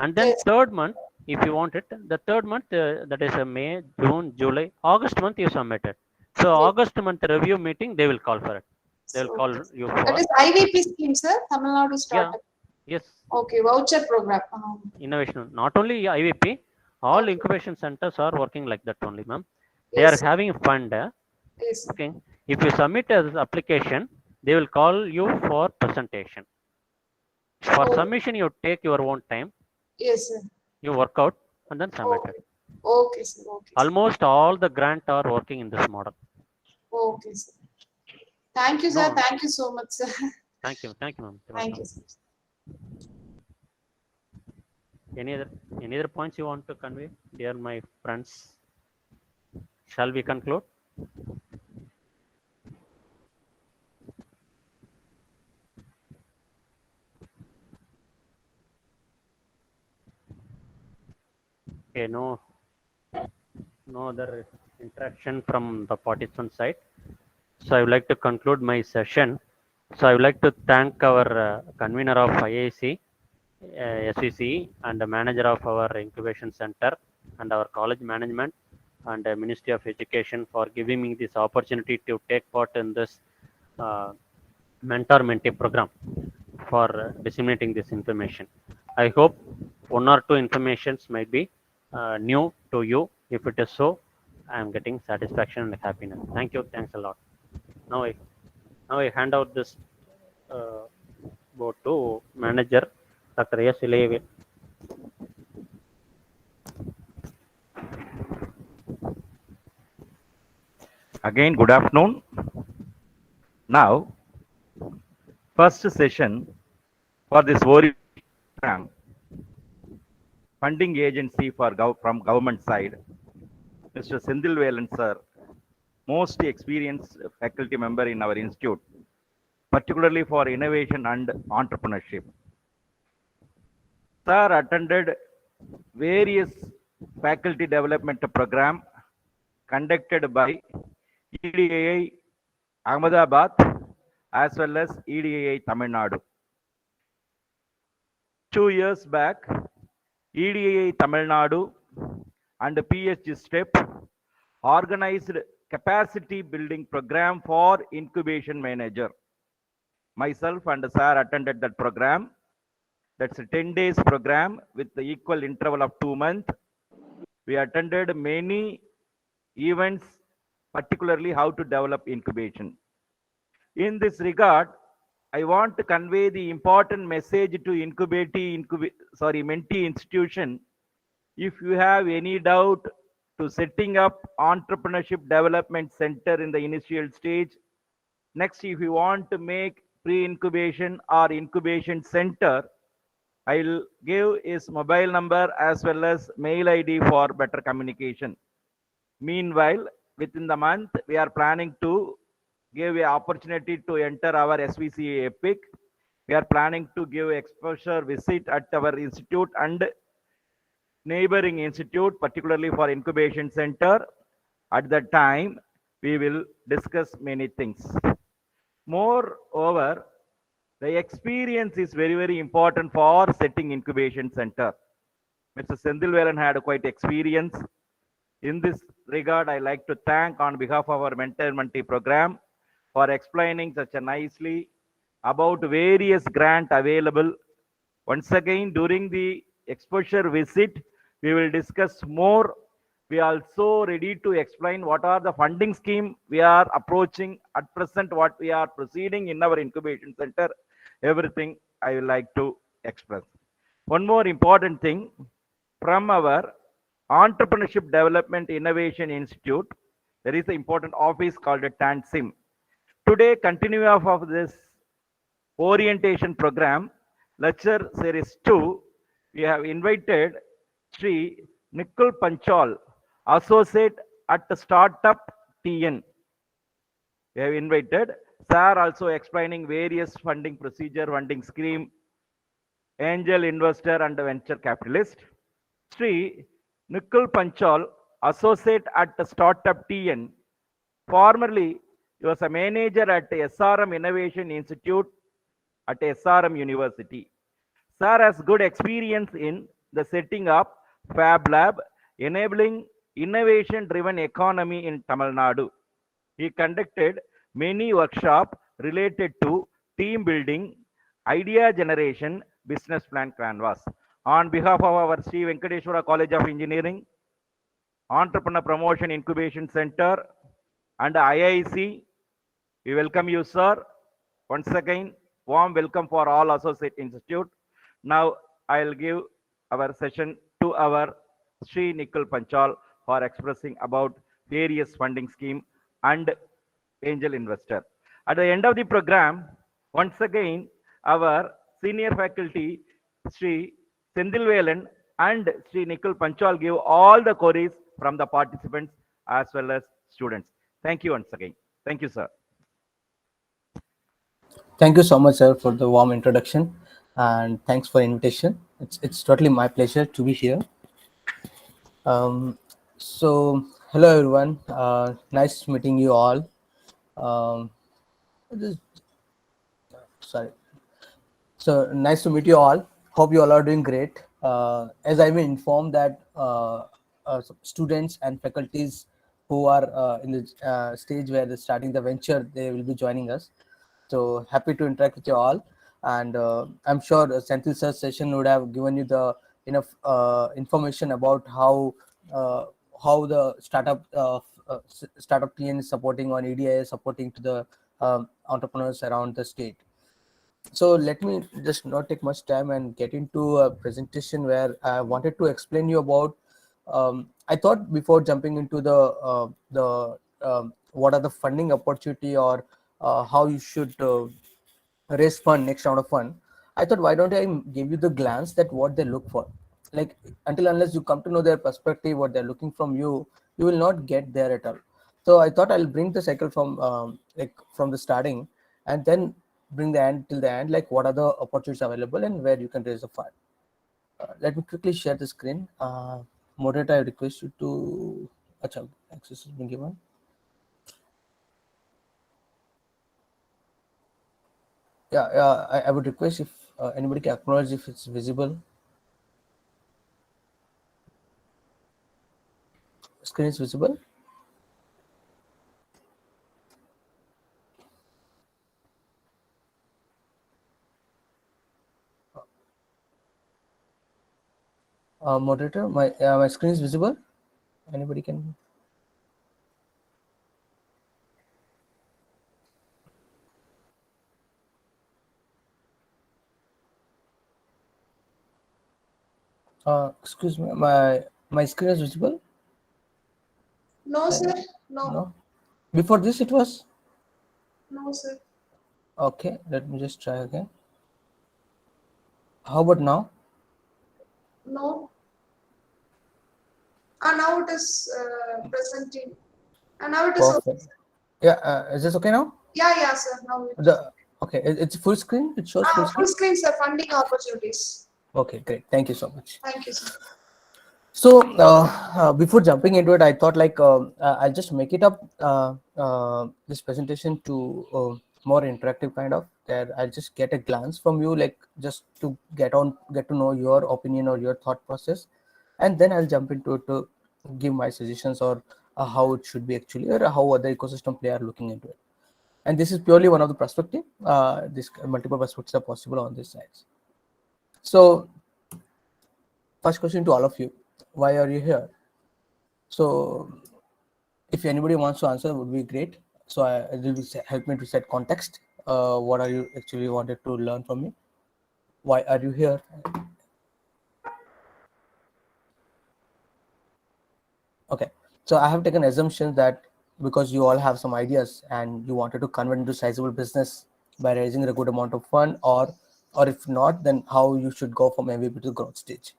S1: and then
S2: yes,
S1: third month, if you want it, the third month that is May, June, July, August month you submit it. So
S2: yes.
S1: August month review meeting they will call for it. They will
S2: So
S1: call you
S2: that
S1: for.
S2: is IVP scheme, sir. Tamil Nadu
S1: Yeah.
S2: startup.
S1: Yes.
S2: Okay, voucher program.
S1: Innovation, not only IVP, all
S2: Okay.
S1: incubation centers are working like that only, ma'am. They are
S2: Yes, sir.
S1: having fund.
S2: Yes, sir.
S1: Okay, if you submit as application, they will call you for presentation. For
S2: Oh,
S1: submission you take your own time,
S2: yes, sir.
S1: you work out and then submit it.
S2: Okay. Okay, sir. Okay, sir.
S1: Almost all the grant are working in this model.
S2: Okay, sir. Thank you, sir.
S1: No,
S2: Thank you so much, sir.
S1: thank you, ma'am. You're
S2: Thank
S1: welcome.
S2: you, sir.
S1: Any other any other points you want to convey, dear my friends? Shall we conclude? Okay, no other interaction from the participant side. So I would like to conclude my session. So I would like to thank our convener of IAC, SVC, and the manager of our incubation center, and our college management, and the Ministry of Education for giving me this opportunity to take part in this uh, mentor mentee program for disseminating this information. I hope one or two informations might be new to you. If it is so, I am getting satisfaction and happiness. Thank you. Thanks a lot. Now I now I hand out this uh, board to manager Dr. S. Ilayave.
S3: Again, good afternoon. Now, first session for this program, funding agency for from government side, Mr. Sendil Velan sir, most experienced faculty member in our institute, particularly for innovation and entrepreneurship. Sir attended various faculty development program conducted by EDAI Ahmedabad as well as EDAI Tamil Nadu. 2 years back, EDAI Tamil Nadu and PSG STEP organized capacity building program for incubation manager. Myself and sir attended that program. That's a 10 days program with the equal interval of 2 months. We attended many events, particularly how to develop incubation. In this regard, I want to convey the important message to mentee institution. If you have any doubt to setting up entrepreneurship development center in the initial stage, next, if you want to make pre-incubation or incubation center, I'll give his mobile number as well as mail ID for better communication. Meanwhile, within the month, we are planning to give an opportunity to enter our SVCA EPIC. We are planning to give exposure visit at our institute and neighboring institute, particularly for incubation center. At that time, we will discuss many things. Moreover, the experience is very, very important for setting incubation center. Mr. Sendilvelan had quite experience. In this regard, I like to thank on behalf of our mentor mentee program for explaining such a nicely about various grant available. Once again, during the exposure visit, we will discuss more. We are also ready to explain what are the funding scheme we are approaching at present, what we are proceeding in our incubation center. Everything I would like to express. One more important thing, from our Entrepreneurship Development Innovation Institute, there is an important office called a TANSIM. Today, continue of this orientation program, lecture series 2, we have invited Sri Nikul Panchal, associate at Startup TN. We have invited Sir also explaining various funding procedure, funding scheme, angel investor and venture capitalist. Sri Nikul Panchal, associate at Startup TN. Formerly, he was a manager at SRM Innovation Institute at SRM University. Sir has good experience in the setting up Fab Lab, enabling innovation-driven economy in Tamil Nadu. He conducted many workshops related to team building, idea generation, business plan canvas. On behalf of our Sri Venkateswara College of Engineering, Entrepreneur Promotion Incubation Center, and IIC, we welcome you, sir. Once again, warm welcome for all associate institute. Now, I'll give our session to our Sri Nikul Panchal for expressing about various funding scheme and angel investor. At the end of the program, once again, our senior faculty, Sri Sendilvelan and Sri Nikul Panchal give all the queries from the participants as well as students. Thank you once again. Thank you, sir.
S4: Thank you so much, sir, for the warm introduction, and thanks for invitation. It's totally my pleasure to be here. So hello everyone. Nice meeting you all. This- Sorry. So nice to meet you all. Hope you all are doing great. As I've been informed that students and faculties who are in the stage where they're starting the venture, they will be joining us. So happy to interact with you all. And I'm sure Senthil sir's session would have given you the enough information about how the startup TN is supporting on EDI, supporting to the entrepreneurs around the state. So let me just not take much time and get into a presentation where I wanted to explain you about. I thought before jumping into what are the funding opportunity or how you should raise fund, next round of fund. I thought, why don't I give you the glance that what they look for? Like, until unless you come to know their perspective, what they're looking from you, you will not get there at all. So I thought I'll bring the cycle from from the starting, and then bring the end till the end, like what are the opportunities available and where you can raise a fund. Let me quickly share the screen. Moderator, I request you to. Achha, access has been given. Yeah, I would request if anybody can acknowledge if it's visible. Screen is visible. Moderator, my screen is visible. Anybody can. Excuse me, my screen is visible.
S2: No, sir. No.
S4: No. Before this, it was.
S2: No, sir.
S4: Okay, let me just try again. How about now?
S2: No. And now it is presenting. And now it is okay.
S4: Perfect. Yeah, is this okay now?
S2: Yeah, sir. Now it is.
S4: Okay, it's full screen. It shows full
S2: Full
S4: screen.
S2: screen, sir. Funding opportunities.
S4: Okay, great. Thank you so much.
S2: Thank you, sir.
S4: So before jumping into it, I thought like I'll just make it up this presentation to more interactive kind of. There, I'll just get a glance from you, like just to get to know your opinion or your thought process, and then I'll jump into it to give my suggestions or how it should be actually, or how other ecosystem player are looking into it. And this is purely one of the perspective. This multiple perspectives are possible on this sides. So first question to all of you: why are you here? So if anybody wants to answer, would be great. So it will help me to set context. What are you actually wanted to learn from me? Why are you here? Okay. So I have taken assumption that because you all have some ideas and you wanted to convert into sizable business by raising a good amount of fund, or if not, then how you should go from MVP to growth stage.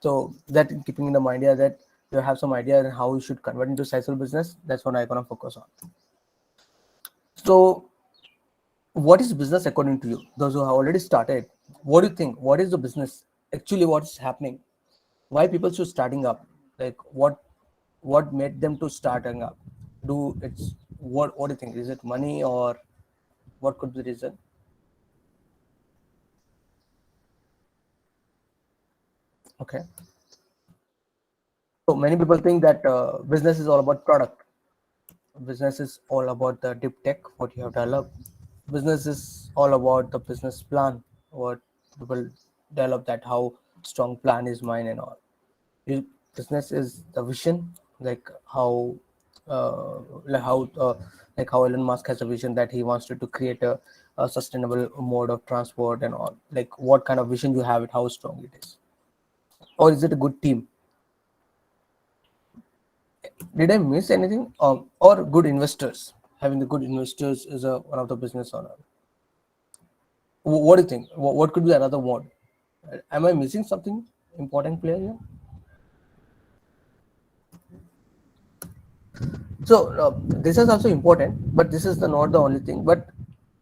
S4: So that keeping in the mind idea that you have some idea on how you should convert into sizable business, that's what I'm gonna focus on. So what is business according to you? Those who have already started, what do you think? What is the business actually? What is happening? Why people should starting up? Like what made them to starting up? Do it's what do you think? Is it money or what could be the reason? Okay. So many people think that business is all about product. Business is all about the deep tech, what you have developed. Business is all about the business plan, what people develop, that how strong plan is mine and all. Business is the vision, like how uh, like how uh, like how Elon Musk has a vision that he wants to create a sustainable mode of transport and all. Like what kind of vision you have, it how strong it is, or is it a good team? Did I miss anything? Or good investors. Having the good investors is a one of the business owner. What do you think? What could be another one? Am I missing something important player here? So this is also important, but this is the not the only thing. But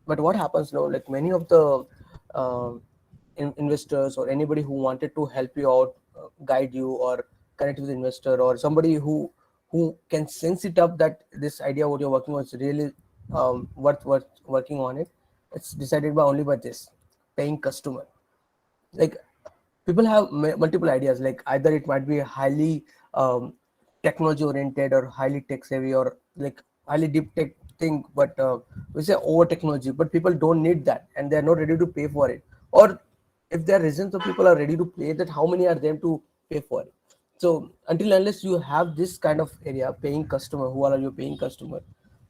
S4: what happens now? Like many of the uh, investors or anybody who wanted to help you out, guide you, or connect with the investor, or somebody who can sense it up that this idea what you're working on is really worth working on it. It's decided by only by this paying customer. Like people have multiple ideas, like either it might be highly technology oriented or highly tech savvy or like highly deep tech thing, but we say over technology, but people don't need that and they're not ready to pay for it. Or if there are reasons of people are ready to pay that, how many are them to pay for it? So until unless you have this kind of area paying customer, who are your paying customer,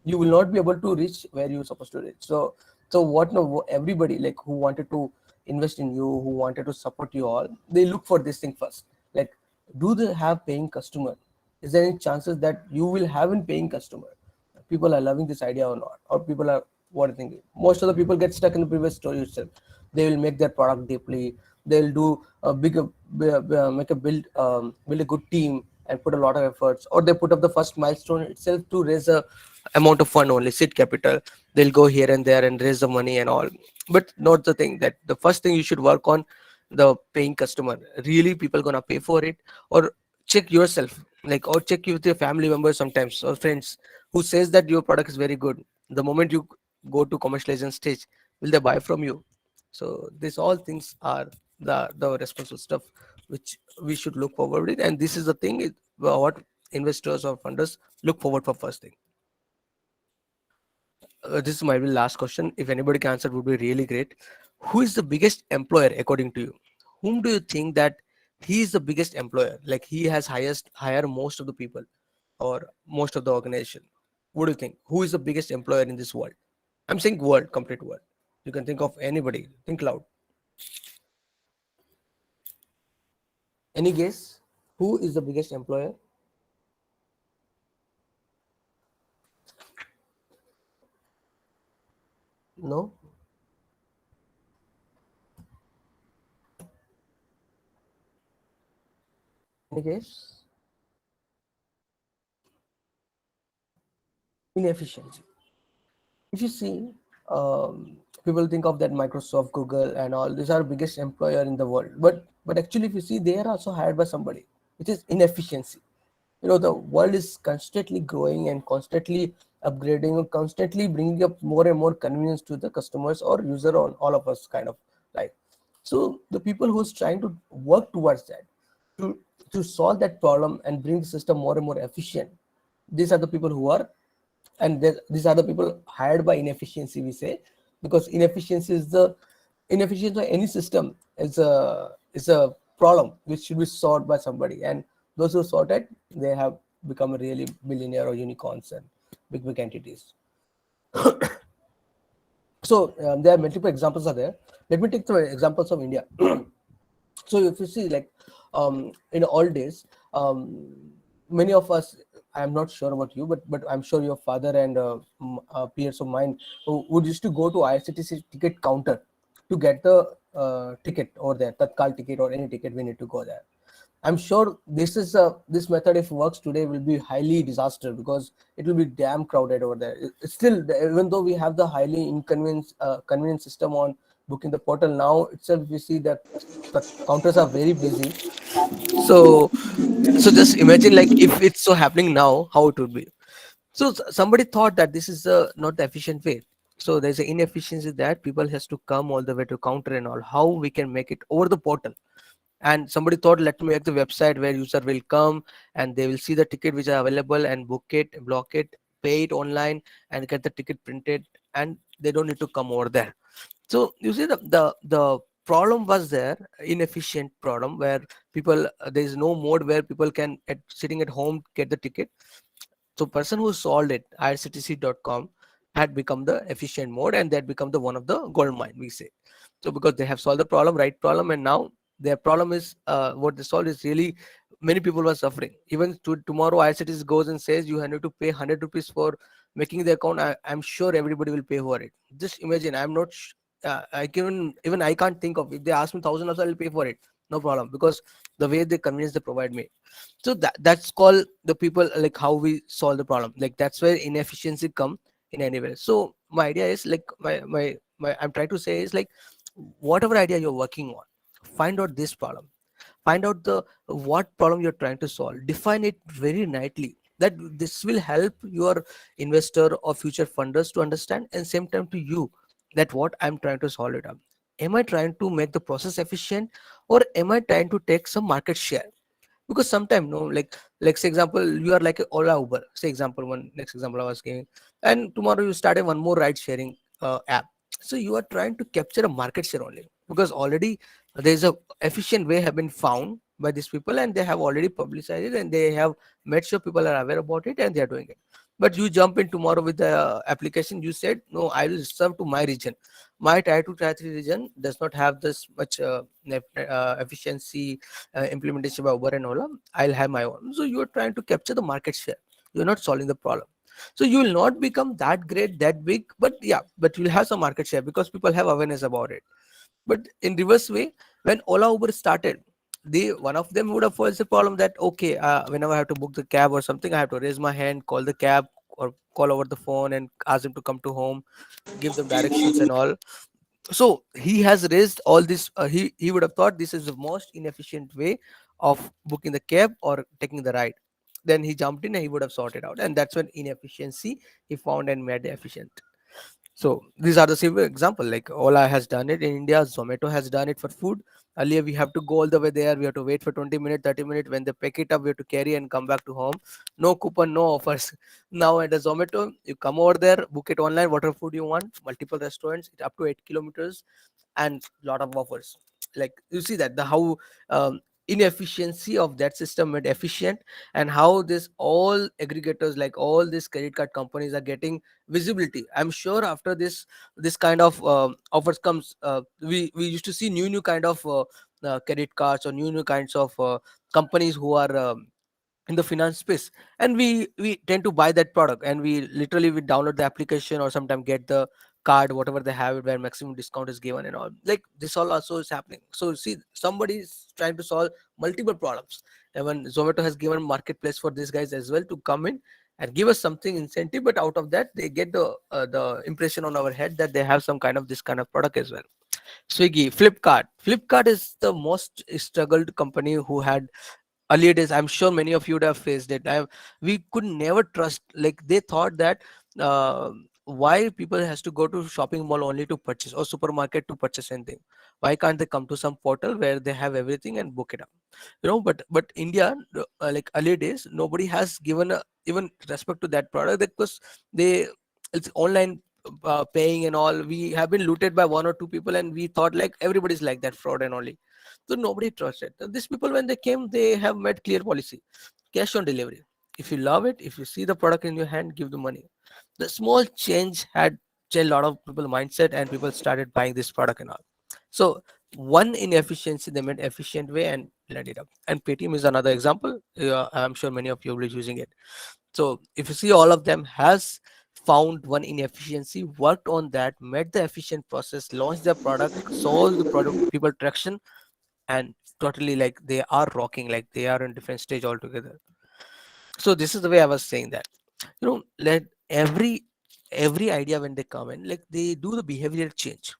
S4: you will not be able to reach where you're supposed to reach. So what no everybody like who wanted to invest in you, who wanted to support you all, they look for this thing first. Like, do they have paying customer? Is there any chances that you will have in paying customer? People are loving this idea or not? Or people are what are thinking? Most of the people get stuck in the previous story itself. They will make their product deeply. They'll do a big make a build a good team and put a lot of efforts, or they put up the first milestone itself to raise a amount of fund only, seed capital. They'll go here and there and raise the money and all, but not the thing that the first thing you should work on the paying customer. Really people gonna pay for it? Or check yourself, like, or check with your family members sometimes or friends who says that your product is very good. The moment you go to commercialization stage, will they buy from you? So these all things are the responsible stuff which we should look forward with, and this is the thing what investors or funders look forward for first thing. This might be last question. If anybody can answer, would be really great. Who is the biggest employer according to you? Whom do you think that he is the biggest employer? Like he has hire most of the people or most of the organization. What do you think? Who is the biggest employer in this world? I'm saying world, complete world. You can think of anybody. Think loud. Any guess? Who is the biggest employer? No? Any guess? Inefficiency. If you see, people think of that Microsoft, Google, and all these are biggest employer in the world, but actually if you see, they are also hired by somebody, which is inefficiency. The world is constantly growing and constantly upgrading and constantly bringing up more and more convenience to the customers or user on all of us kind of life. So the people who's trying to work towards that, to to solve that problem and bring the system more and more efficient, these are the people who are, and these are the people hired by inefficiency, we say, because inefficiency of any system is a problem which should be solved by somebody, and those who sort it, they have become a really millionaire or unicorns and big entities. So there are multiple examples are there. Let me take the examples of India. So if you see, like, in old days, many of us, I'm not sure about you, but I'm sure your father and peers of mine who would used to go to IRCTC ticket counter to get the ticket over there, Tatkal ticket or any ticket, we need to go there. I'm sure this method, if works today, will be highly disaster because it will be damn crowded over there. It's still, even though we have the highly inconvenient convenient system on booking the portal now itself, we see that the counters are very busy. So just imagine, like, if it's so happening now, how it would be. So somebody thought that this is not the efficient way. So there's an inefficiency that people has to come all the way to counter and all. How we can make it over the portal? And somebody thought, let me make the website where user will come and they will see the ticket which are available and book it, block it, pay it online, and get the ticket printed, and they don't need to come over there. So you see, the problem was there, inefficient problem, where people, there is no mode where people can sitting at home get the ticket. So person who solved it, irctc.com, had become the efficient mode, and that become the one of the gold mine, we say. So because they have solved the problem, right problem, and now their problem is, what they solved is really, many people were suffering. Even tomorrow IRCTC goes and says you need to pay 100 rupees for making the account. I'm sure everybody will pay for it. Just imagine, I'm not I can, even I can't think of, if they ask me 1,000 also, I'll pay for it, no problem, because the way they convenience they provide me. So that's called the people, like, how we solve the problem, like that's where inefficiency come in anywhere. So my idea is, like, my I'm trying to say is, like, whatever idea you're working on, find out this problem, find out the what problem you're trying to solve, define it very nicely, that this will help your investor or future funders to understand, and same time to you, that what I'm trying to solve it up. Am I trying to make the process efficient, or am I trying to take some market share? Because sometimes, no, like say example, you are like a Ola, Uber, say example, one next example I was giving, and tomorrow you started one more ride sharing app. So you are trying to capture a market share only, because already there's a efficient way have been found by these people, and they have already publicized it, and they have made sure people are aware about it, and they are doing it. But you jump in tomorrow with the application, you said, no, I will serve to my region. My tier 2 tier 3 region does not have this much efficiency implementation by Uber and Ola. I'll have my own. So you are trying to capture the market share. You're not solving the problem. So you will not become that great, that big, but yeah, but you'll have some market share because people have awareness about it. But in reverse way, when Ola, Uber started, they, one of them would have faced the problem that, okay, whenever I have to book the cab or something, I have to raise my hand, call the cab, or call over the phone and ask them to come to home, give them directions and all. So he has raised all this, he would have thought this is the most inefficient way of booking the cab or taking the ride. Then he jumped in and he would have sorted out, and that's when inefficiency he found and made efficient. So these are the simple example, like Ola has done it in India, Zomato has done it for food. Earlier we have to go all the way there, we have to wait for 20 minutes, 30 minutes. When they pick it up, we have to carry and come back to home. No coupon, no offers. Now at the Zomato, you come over there, book it online, whatever food you want, multiple restaurants, it up to 8 kilometers, and lot of offers. Like you see that the how inefficiency of that system made efficient, and how this all aggregators, like all these credit card companies, are getting visibility. I'm sure after this kind of offers comes, we used to see new kind of credit cards, or new kinds of companies who are in the finance space, and we tend to buy that product, and we download the application, or sometimes get the card, whatever they have it, where maximum discount is given and all. Like this all also is happening. So see, somebody is trying to solve multiple problems. Even Zomato has given marketplace for these guys as well to come in and give us something incentive, but out of that they get the impression on our head that they have some kind of this kind of product as well. Swiggy, Flipkart is the most struggled company who had earlier days. I'm sure many of you would have faced it. We could never trust, like they thought that uh, why people has to go to shopping mall only to purchase, or supermarket to purchase anything. Why can't they come to some portal where they have everything and book it up? But India, like earlier days, nobody has given even respect to that product, because they, it's online paying and all. We have been looted by one or two people, and we thought like everybody's like that, fraud and only. So nobody trusted. These people, when they came, they have made clear policy: cash on delivery. If you love it, if you see the product in your hand, give the money. The small change had changed a lot of people mindset, and people started buying this product and all. So one inefficiency they made efficient way and let it up. And Paytm is another example. I'm sure many of you will be using it. So if you see, all of them has found one inefficiency, worked on that, made the efficient process, launched their product, solved the product people traction, and totally like they are rocking, like they are in different stage altogether. So this is the way I was saying that, let every idea, when they come in, like they do the behavior change.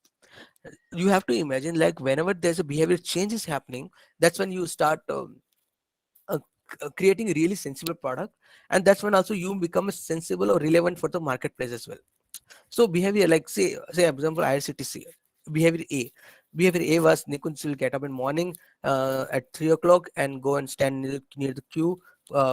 S4: You have to imagine, like whenever there's a behavior change is happening, that's when you start uh, creating a really sensible product, and that's when also you become sensible or relevant for the marketplace as well. So behavior, like say example IRCTC, behavior A. Behavior A was Nikunj will get up in morning at 3 o'clock and go and stand near the queue.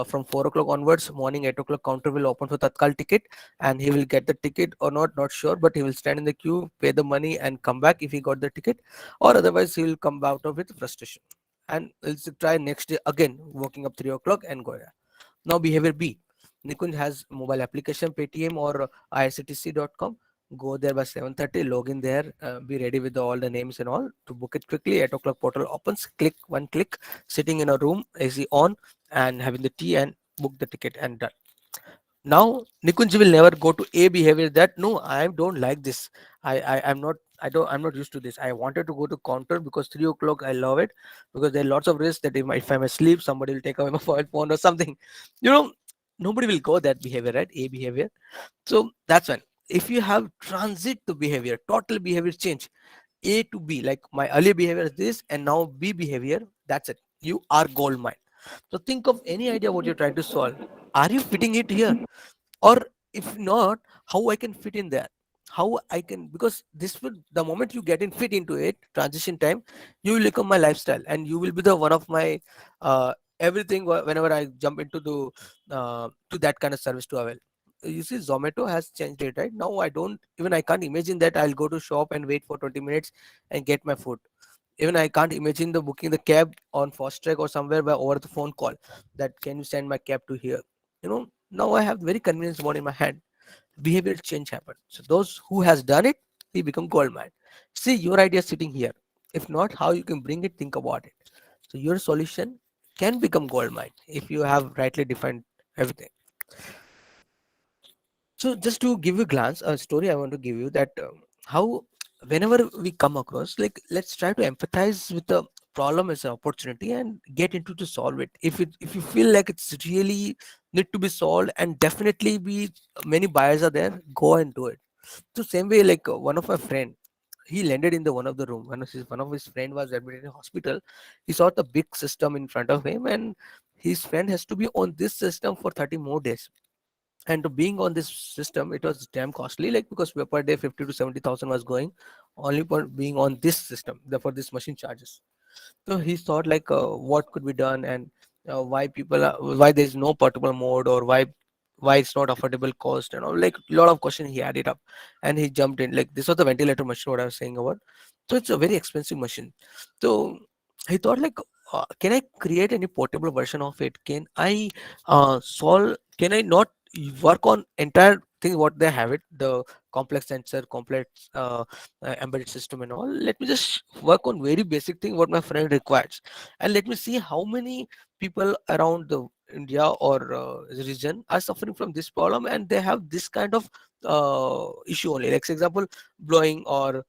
S4: From 4 o'clock onwards, morning 8 o'clock counter will open for Tatkal ticket, and he will get the ticket or not sure, but he will stand in the queue, pay the money, and come back if he got the ticket, or otherwise he will come out of with frustration, and he'll try next day again, waking up 3 o'clock and go there. Now behavior B. Nikunj has mobile application, Paytm or irctc.com. Go there by 7:30, log in there, be ready with all the names and all to book it quickly. 8 o'clock portal opens, click one click, sitting in a room, AC on, and having the tea and book the ticket and done. Now Nikunj will never go to A behavior that no, I don't like this. I'm not, I'm not used to this. I wanted to go to counter because 3 o'clock I love it, because there are lots of risks that if I'm asleep, somebody will take away my mobile phone or something. You know, nobody will go that behavior, right? A behavior. So that's when, if you have transit to behavior, total behavior change, A to B, like my earlier behavior is this, and now B behavior, that's it. You are gold mine. So think of any idea what you're trying to solve. Are you fitting it here? Or if not, how I can fit in there? How I can, because this will, the moment you get in fit into it, transition time, you will become my lifestyle, and you will be the one of my everything whenever I jump into the to that kind of service to avail. You see, Zomato has changed it, right? Now I don't even, I can't imagine that I'll go to shop and wait for 20 minutes and get my food. Even I can't imagine the booking the cab on fast track or somewhere by over the phone call, that can you send my cab to here. Now I have very convenience one in my hand. Behavior change happened. So those who has done it, he become gold mine. See, your idea sitting here. If not, how you can bring it, think about it. So your solution can become gold mine if you have rightly defined everything. So just to give you a glance, a story I want to give you, that how whenever we come across, like let's try to empathize with the problem as an opportunity and get into to solve it. If you feel like it's really need to be solved, and definitely be many buyers are there, go and do it. So same way, like one of my friend, he landed in the one of the room. One of his friend was admitted in hospital. He saw the big system in front of him, and his friend has to be on this system for 30 more days. And to being on this system, it was damn costly, like because per day 50 to 70,000 was going only for being on this system, for this machine charges. So he thought like what could be done, and why there's no portable mode, or why it's not affordable cost, and all, like a lot of questions he added up. And he jumped in, like this was the ventilator machine what I was saying about. So it's a very expensive machine. So he thought like, can I create any portable version of it? Can I solve, can I not work on entire thing what they have it, the complex sensor, complex embedded system and all. Let me just work on very basic thing what my friend requires, and let me see how many people around the India or the region are suffering from this problem, and they have this kind of issue only, like for example blowing or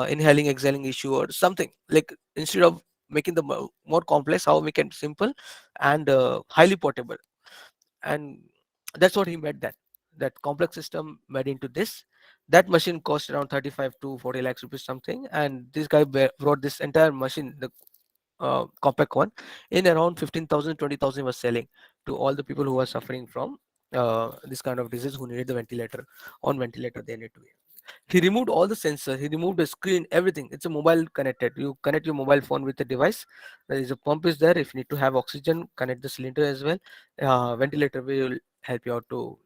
S4: inhaling exhaling issue or something, like instead of making the more complex, how we can simple and highly portable. And That's what he made, that complex system made into this. That machine cost around 35 to 40 lakhs rupees something, and this guy brought this entire machine, the compact one, in around 15,000, 20,000 was selling to all the people who were suffering from this kind of disease, who needed the ventilator. On ventilator they need to be. He removed all the sensors, he removed the screen, everything. It's a mobile connected. You connect your mobile phone with the device. There is a pump is there. If you need to have oxygen, connect the cylinder as well. Ventilator will help you out to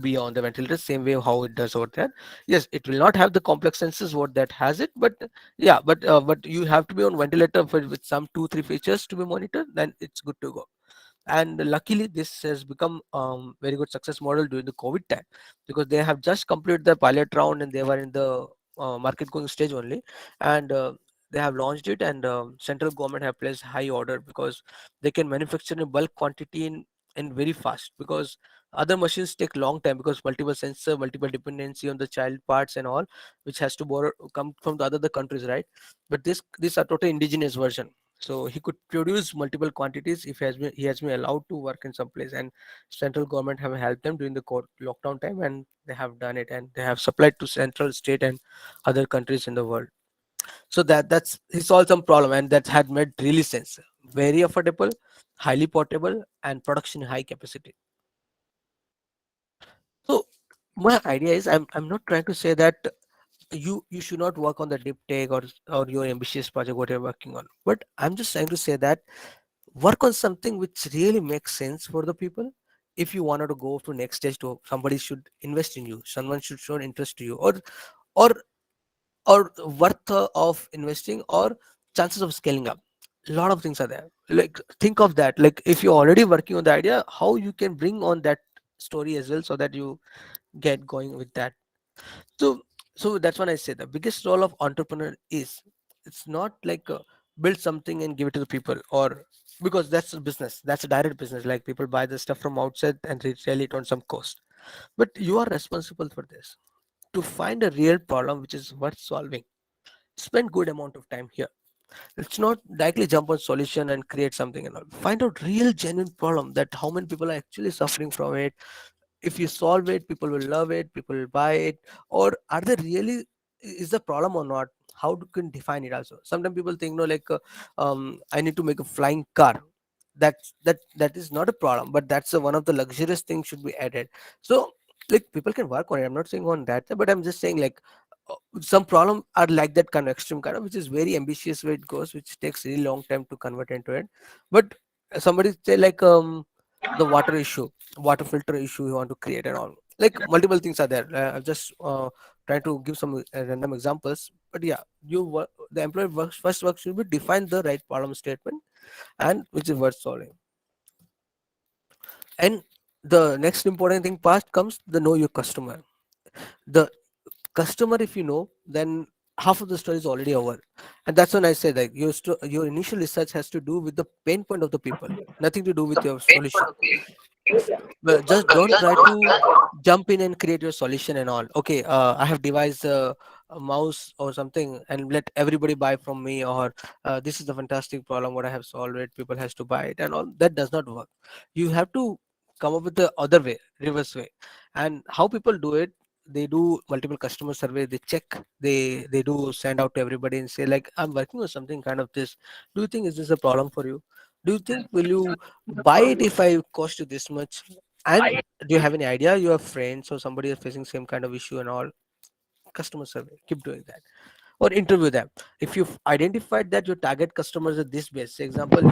S4: be on the ventilator, same way how it does over there. Yes, it will not have the complex sensors what that has it, but yeah, but you have to be on ventilator with some 2 3 features to be monitored, then it's good to go. And luckily this has become very good success model during the COVID time, because they have just completed the pilot round and they were in the market going stage only. And they have launched it, and central government have placed high order, because they can manufacture in bulk quantity in very fast, because other machines take long time, because multiple sensor, multiple dependency on the child parts and all, which has to borrow come from the other countries, right? But this are totally indigenous version, so he could produce multiple quantities if he has been allowed to work in some place. And central government have helped them during the lockdown time, and they have done it, and they have supplied to central, state, and other countries in the world. So that's he solved some problem, and that had made really sense. Very affordable, highly portable, and production high capacity. So my idea is, I'm not trying to say that you should not work on the deep tech or your ambitious project what you're working on, but I'm just trying to say that work on something which really makes sense for the people. If you wanted to go to next stage, to somebody should invest in you, someone should show an interest to you, or or worth of investing, or chances of scaling up. A lot of things are there. Like, think of that, like if you're already working on the idea, how you can bring on that story as well, so that you get going with that. So so that's when I say the biggest role of entrepreneur is, it's not like build something and give it to the people, or because that's a business, that's a direct business, like people buy the stuff from outside and resell it on some cost. But you are responsible for this, to find a real problem which is worth solving. Spend good amount of time here. It's not directly jump on solution and create something and all. Find out real genuine problem, that how many people are actually suffering from it. If you solve it, people will love it, people will buy it, or are they really, is the problem or not? How do can define it also? Sometimes people think, no, like I need to make a flying car. That is not a problem, but that's one of the luxurious things should be added. So like people can work on it, I'm not saying on that, but I'm just saying like some problem are like that kind of extreme kind of, which is very ambitious where it goes, which takes really long time to convert into it. But somebody say like the water issue, water filter issue you want to create and all, like multiple things are there. I'm just trying to give some random examples, but yeah, the employee works first work should be define the right problem statement, and which is worth solving. And the next important thing part comes the know your customer. The customer, if you know, then half of the story is already over. And that's when I say that your initial research has to do with the pain point of the people, nothing to do with your solution. Well, just don't try to jump in and create your solution and all. Okay, I have devised a mouse or something and let everybody buy from me, or this is the fantastic problem what I have solved it, people has to buy it and all. That does not work. You have to come up with the other way, reverse way. And how people do it, they do multiple customer survey, they check, they do send out to everybody and say like, I'm working on something kind of this, do you think is this a problem for you? Do you think will you buy it if I cost you this much? And do you have any idea you have friends or somebody is facing same kind of issue and all? Customer survey, keep doing that, or interview them. If you've identified that your target customers are this base, example,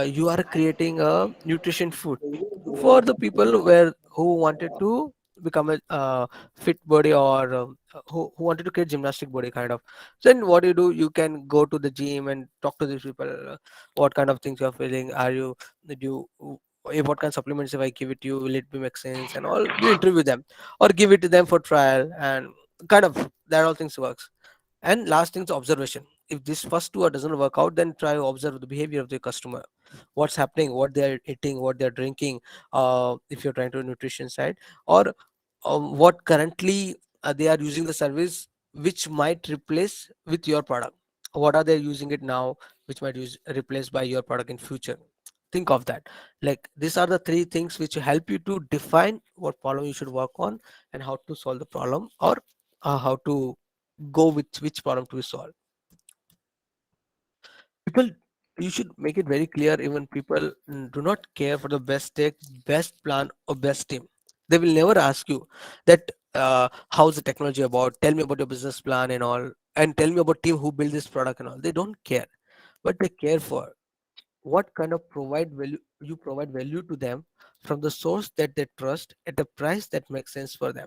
S4: you are creating a nutrition food for the people who wanted to become a fit body, or who wanted to create gymnastic body kind of. Then what do, you can go to the gym and talk to these people, what kind of things you're feeling, are you, did you, what kind of supplements if I give it to you, will it be make sense and all. You interview them or give it to them for trial, and kind of that all things works. And last thing is observation. If this first two doesn't work out, then try to observe the behavior of the customer, what's happening, what they're eating, what they're drinking, if you're trying to nutrition side, or what currently they are using the service, which might replace with your product. What are they using it now, which might use replaced by your product in future? Think of that. Like these are the three things which help you to define what problem you should work on and how to solve the problem, or how to go with which problem to solve. People, you should make it very clear, even people do not care for the best tech, best plan or best team. They will never ask you that how's the technology about, tell me about your business plan and all, and tell me about team who built this product and all. They don't care. But they care for what kind of provide value, you provide value to them from the source that they trust at a price that makes sense for them.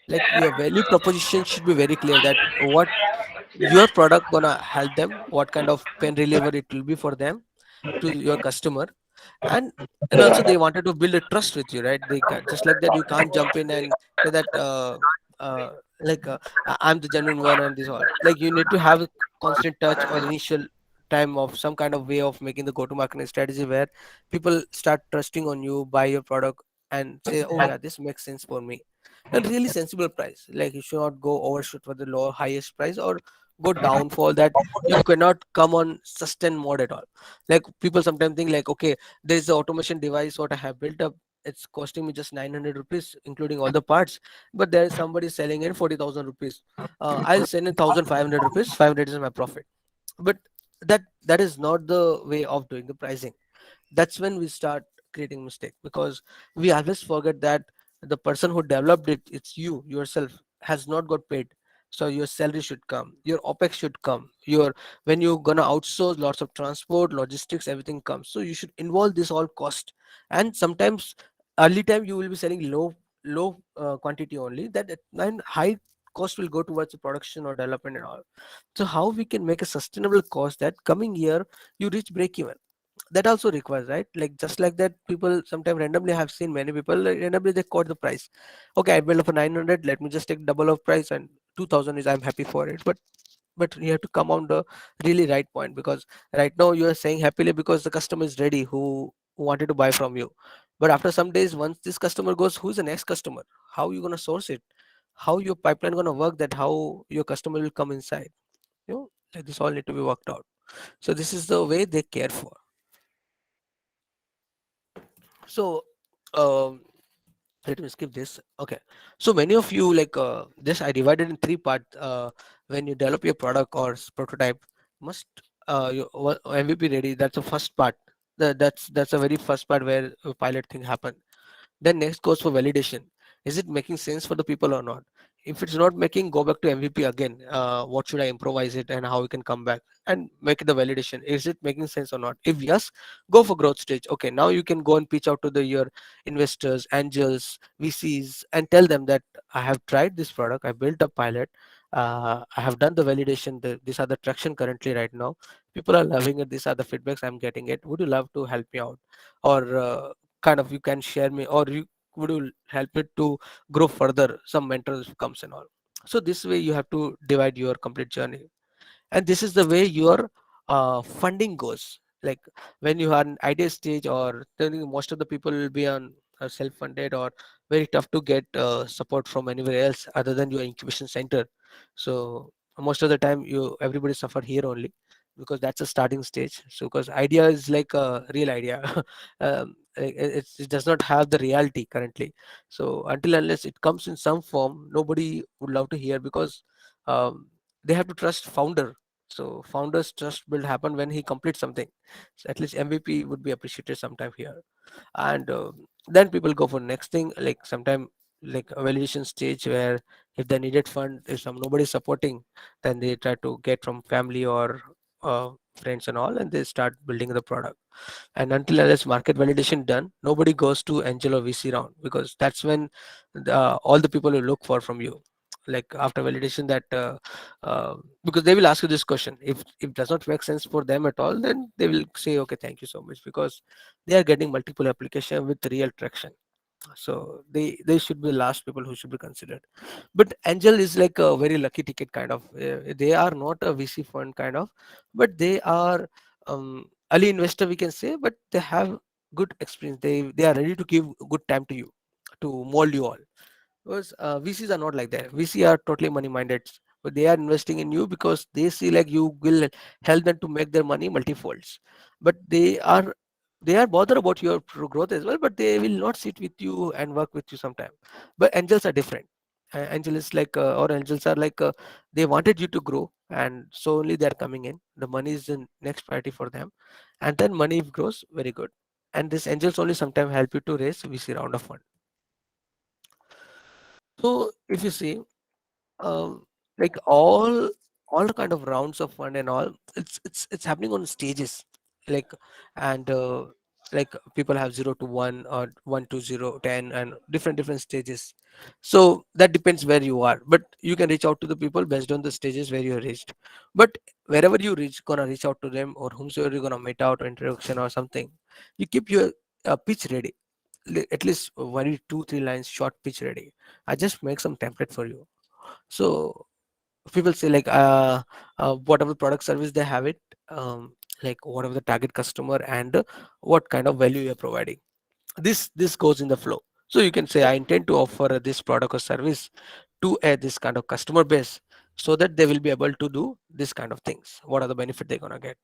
S4: Like your value proposition should be very clear, that what your product gonna help them, what kind of pain reliever it will be for them, to your customer. And and also they wanted to build a trust with you, right? They can, just like that you can't jump in and say that uh, like I'm the genuine one and this all. Like you need to have a constant touch or initial time of some kind of way of making the go to marketing strategy where people start trusting on you, buy your product and say, oh yeah, this makes sense for me. And really sensible price, like you should not go overshoot for the lower highest price, or go down for that you cannot come on sustain mode at all. Like people sometimes think like, okay, there's the automation device what I have built up, it's costing me just 900 rupees including all the parts, but there is somebody selling in 40,000 rupees. I'll send in 1,500 rupees, 500 is my profit. But that is not the way of doing the pricing. That's when we start creating mistake, because we always forget that the person who developed it, it's you yourself, has not got paid. So your salary should come, your opex should come, your, when you're gonna outsource lots of transport, logistics, everything comes, so you should involve this all cost. And sometimes early time you will be selling low quantity only, that then high cost will go towards the production or development and all. So how we can make a sustainable cost that coming year you reach break even? That also requires, right? Like just like that, people sometimes randomly, have seen many people like, randomly they quote the price. Okay, I built up for 900, let me just take double of price, and 2000 is I'm happy for it. But you have to come on the really right point, because right now you are saying happily because the customer is ready who wanted to buy from you. But after some days, once this customer goes, who's the next customer? How you going to source it? How your pipeline going to work, that how your customer will come inside? Like this all need to be worked out. So this is the way they care for. So um, let me skip this. Okay, so many of you, like this I divided in three parts. When you develop your product or prototype, must MVP ready, that's the first part. That's a very first part where a pilot thing happen. Then next goes for validation. Is it making sense for the people or not? If it's not making, go back to MVP again. What should I improvise it and how we can come back and make the validation? Is it making sense or not? If yes, go for growth stage. Okay, now you can go and pitch out to your investors, angels, VCs, and tell them that I have tried this product. I built a pilot. I have done the validation. These are the traction currently right now. People are loving it. These are the feedbacks I'm getting it. Would you love to help me out? Or kind of you can share me, or you would you help it to grow further, some mentors comes and all. So this way you have to divide your complete journey, and this is the way your funding goes. Like when you are in idea stage, or then most of the people will be on self-funded, or very tough to get support from anywhere else other than your incubation center. So most of the time you everybody suffer here only, because that's a starting stage. So because idea is like a real idea, it does not have the reality currently. So until unless it comes in some form, nobody would love to hear, because um, they have to trust founder. So founders trust will happen when he completes something. So at least MVP would be appreciated sometime here. And then people go for next thing, like sometime like a validation stage, where if they needed fund, if some nobody is supporting, then they try to get from family or friends and all, and they start building the product. And until unless market validation done, nobody goes to angel or VC round, because that's when all the people will look for from you. Like after validation, that because they will ask you this question, if it does not make sense for them at all, then they will say okay, thank you so much, because they are getting multiple application with real traction. So they should be the last people who should be considered. But angel is like a very lucky ticket kind of, they are not a VC fund kind of, but they are early investor we can say, but they have good experience, they are ready to give good time to you, to mold you all. Because VCs are not like that. VC are totally money minded, but they are investing in you because they see like you will help them to make their money multifolds. But they are They are bothered about your growth as well, but they will not sit with you and work with you sometime. But angels are different. Angel is like or angels are like they wanted you to grow, and so only they are coming in. The money is the next priority for them, and then money if grows, very good. And this angels only sometimes help you to raise VC round of fund. So if you see, um, like all the kind of rounds of fund and all, it's happening on stages, like and like people have 0 to 1 or 1 to 0 10 and different stages. So that depends where you are, but you can reach out to the people based on the stages where you reached. But wherever you reach, gonna reach out to them, or whomsoever you're gonna meet out or introduction or something, you keep your pitch ready. At least one, two, three lines short pitch ready. I just make some template for you. So people say like whatever product service they have it, like whatever the target customer and what kind of value you're providing, this goes in the flow. So you can say I intend to offer this product or service to this kind of customer base, so that they will be able to do this kind of things. What are the benefit they're going to get?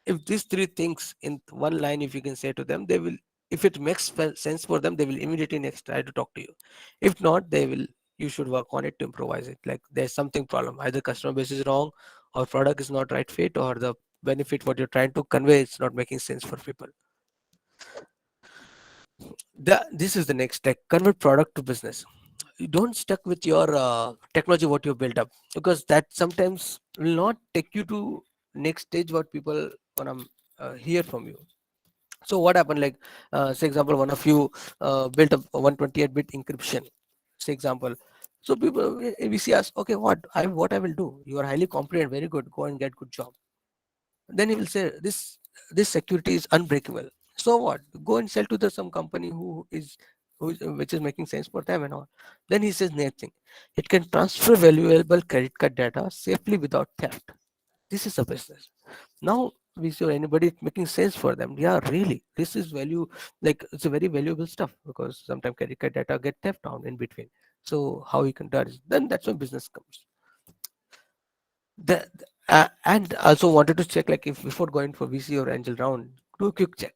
S4: If these three things in one line, if you can say to them, they will, if it makes sense for them, they will immediately next try to talk to you. If not, they will, you should work on it to improvise it. Like there's something problem, either customer base is wrong, or product is not right fit, or the benefit what you're trying to convey is not making sense for people. This is the next step: convert product to business. You don't stuck with your technology what you built up, because that sometimes will not take you to next stage what people wanna hear from you. So what happened, like say example, one of you built up a 128-bit encryption, say example. So people, we see us, okay, what I will do, you are highly competent, very good, go and get good job. Then he will say this security is unbreakable. So what, go and sell to the some company who is which is making sense for them and all. Then he says next thing, it can transfer valuable credit card data safely without theft. This is a business. Now we saw anybody making sense for them. Yeah, really, this is value, like it's a very valuable stuff, because sometimes credit card data get theft down in between. So how you can do it, then that's when business comes. And also wanted to check, like, if before going for VC or angel round, do a quick check,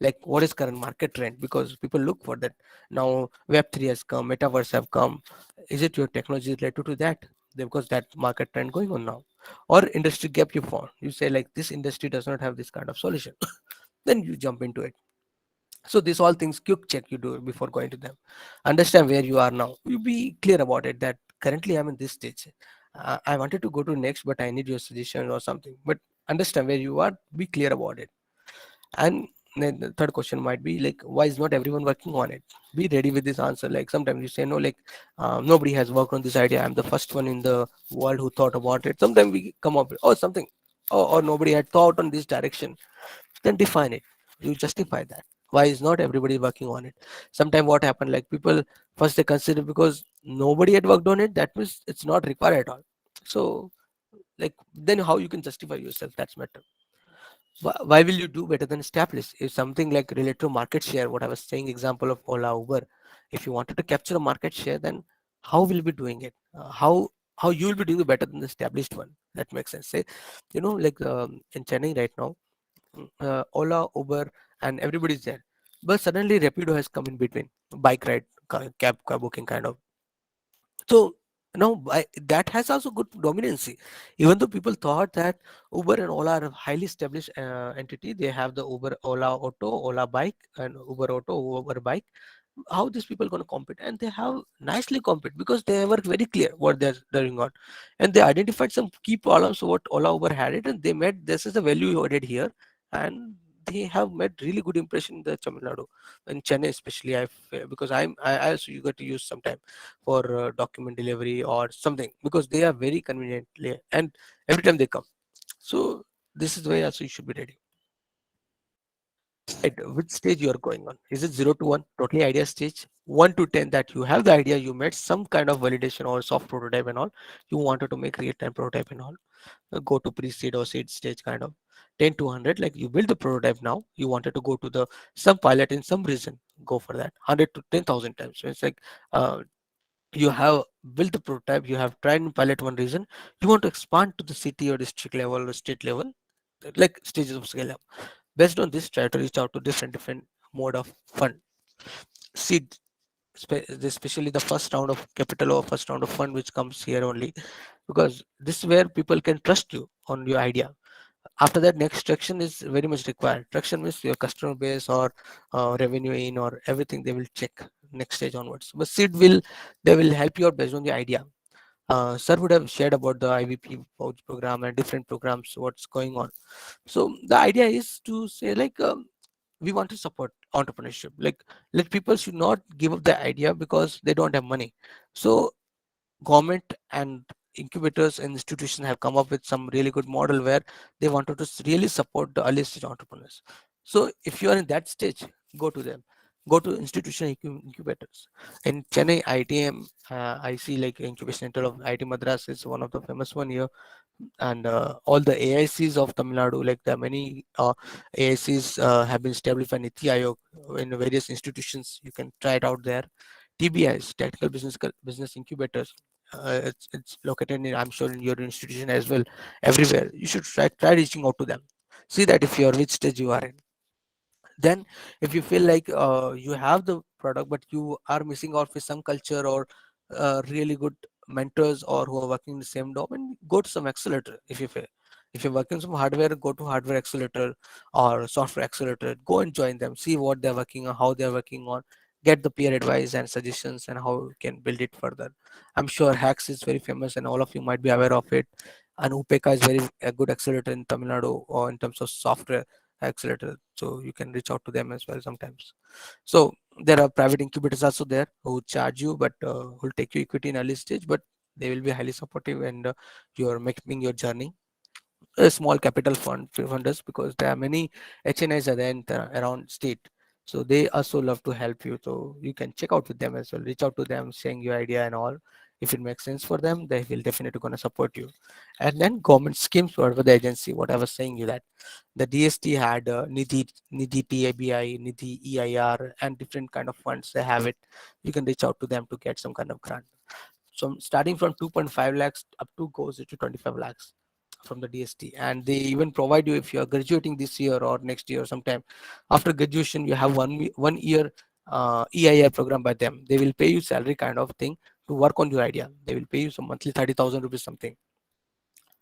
S4: like what is current market trend, because people look for that. Now Web3 has come, metaverse have come. Is it your technology related to that? Because that market trend going on now, or industry gap you found, you say like this industry does not have this kind of solution. Then you jump into it. So these all things quick check you do before going to them. Understand where you are now, you be clear about it, that currently I'm in this stage. I wanted to go to next, but I need your suggestion or something. But understand where you are, be clear about it. And then the third question might be like, why is not everyone working on it? Be ready with this answer. Like sometimes you say no, like nobody has worked on this idea, I'm the first one in the world who thought about it. Sometimes we come up with, oh, something, or nobody had thought on this direction. Then define it, you justify that, why is not everybody working on it? Sometimes what happened, like people first they consider because nobody had worked on it, that means it's not required at all. So like then how you can justify yourself, that's matter. Why will you do better than established? If something like related to market share, what I was saying, example of Ola, Uber, if you wanted to capture a market share, then how will you be doing it? How you will be doing it better than the established one? That makes sense. Say, like in Chennai right now, Ola, Uber, and everybody's there, but suddenly Rapido has come in between, bike ride, cab car booking kind of. So now that has also good dominancy. Even though people thought that Uber and Ola are a highly established entity, they have the Uber, Ola Auto, Ola Bike, and Uber Auto, Uber Bike. How these people going to compete? And they have nicely compete, because they were very clear what they're doing on, and they identified some key problems what Ola, Uber had it, and they made this is the value added here, and they have made really good impression in the Tamil Nadu, in Chennai especially. Because I also you got to use sometime for document delivery or something, because they are very conveniently, and every time they come. So this is why also you should be ready. Right, which stage you are going on? Is it 0 to 1, totally idea stage? 1 to 10, that you have the idea, you made some kind of validation or soft prototype and all, you wanted to make real-time prototype and all, go to pre-seed or seed stage kind of. 10 to 100, like you build the prototype, now you wanted to go to the some pilot in some region, go for that. 100 to 10,000 times. So it's like uh, you have built the prototype, you have tried and pilot one region, you want to expand to the city or district level or state level, like stages of scale up. Based on this, try to reach out to different mode of fund. Seed, especially the first round of capital or first round of fund, which comes here only, because this is where people can trust you on your idea. After that, next traction is very much required. Traction means your customer base or revenue in or everything they will check next stage onwards. But seed will, they will help you out based on the idea. Sir would have shared about the IVP vouch program and different programs, what's going on. So the idea is to say like, we want to support entrepreneurship. Like, let people should not give up the idea because they don't have money. So government and incubators and institutions have come up with some really good model where they wanted to really support the early stage entrepreneurs. So if you are in that stage, go to them, go to institution incubators. In Chennai ITM, I see like incubation center of IT Madras is one of the famous one here. And all the AICs of Tamil Nadu, like there are many AICs have been established by Niti Aayog in various institutions. You can try it out there. TBIs, Technical Business Incubators. It's located in, I'm sure, in your institution as well. Everywhere, you should try reaching out to them. See that if you're which stage you are in. Then, if you feel like you have the product but you are missing out with some culture or really good mentors or who are working in the same domain, go to some accelerator. If you're working some hardware, go to hardware accelerator or software accelerator. Go and join them, see what they're working on, how they're working on, get the peer advice and suggestions and how you can build it further. I'm sure Hacks is very famous and all of you might be aware of it. And Upeka is very a good accelerator in Tamil Nadu or in terms of software accelerator. So you can reach out to them as well sometimes. So there are private incubators also there who charge you, but will take you equity in early stage, but they will be highly supportive and you are making your journey. A small capital funders, because there are many HNIs are there in around state. So they also love to help you. So you can check out with them as well. Reach out to them, saying your idea and all. If it makes sense for them, they will definitely gonna support you. And then government schemes, whatever the agency, what I was saying you that the DST had Nidhi TABI, Nidhi EIR, and different kind of funds they have it. You can reach out to them to get some kind of grant. So starting from 2.5 lakhs up to goes to 25 lakhs from the DST. And they even provide you, if you are graduating this year or next year sometime after graduation, you have 1 year EIR program by them. They will pay you salary kind of thing to work on your idea. They will pay you some monthly 30,000 rupees something.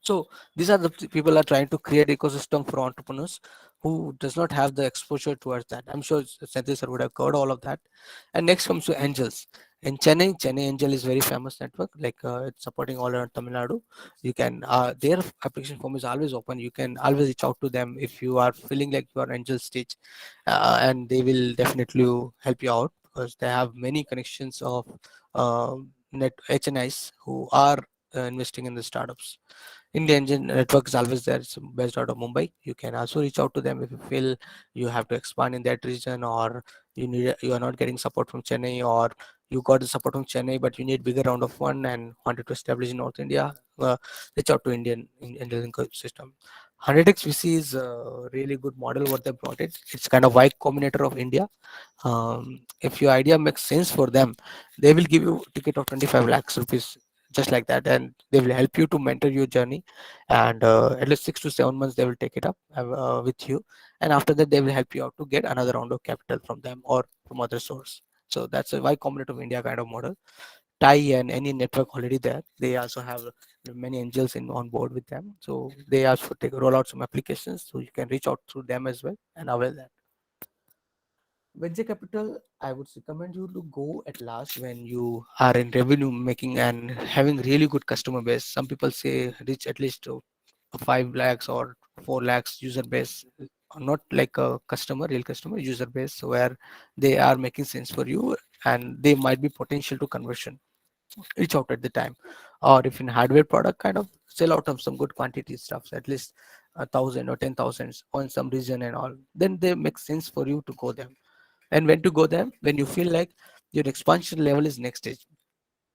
S4: So these are the people are trying to create ecosystem for entrepreneurs who does not have the exposure towards that. I'm sure Sanjay sir would have covered all of that. And next comes to angels. In Chennai Angel is very famous network. Like it's supporting all around Tamil Nadu. You can their application form is always open. You can always reach out to them if you are feeling like you are angel stage, and they will definitely help you out because they have many connections of net HNIs who are investing in the startups. India Engine network is always there. It's based out of Mumbai. You can also reach out to them if you feel you have to expand in that region, or you are not getting support from Chennai, or you got the support from Chennai but you need bigger round of fund and wanted to establish in North India. Reach out to Indian system. 100x VC is a really good model what they brought it. It's kind of Y Combinator of India. If your idea makes sense for them, they will give you ticket of 25 lakhs rupees just like that, and they will help you to mentor your journey. And at least 6 to 7 months they will take it up with you, and after that they will help you out to get another round of capital from them or from other source. So that's a Y Combinator of India kind of model. TIE and any network already there, they also have many angels in on board with them, so they also roll out some applications, so you can reach out through them as well and avail that. Venture capital, I would recommend you to go at last when you are in revenue making and having really good customer base. Some people say reach at least 5 lakhs or 4 lakhs user base, not like a customer, real customer user base where they are making sense for you and they might be potential to conversion. Reach out at the time. Or if in hardware product, kind of sell out of some good quantity stuff, at least 1,000 or 10,000 on some region and all, then they make sense for you to go them. And when to go there, when you feel like your expansion level is next stage.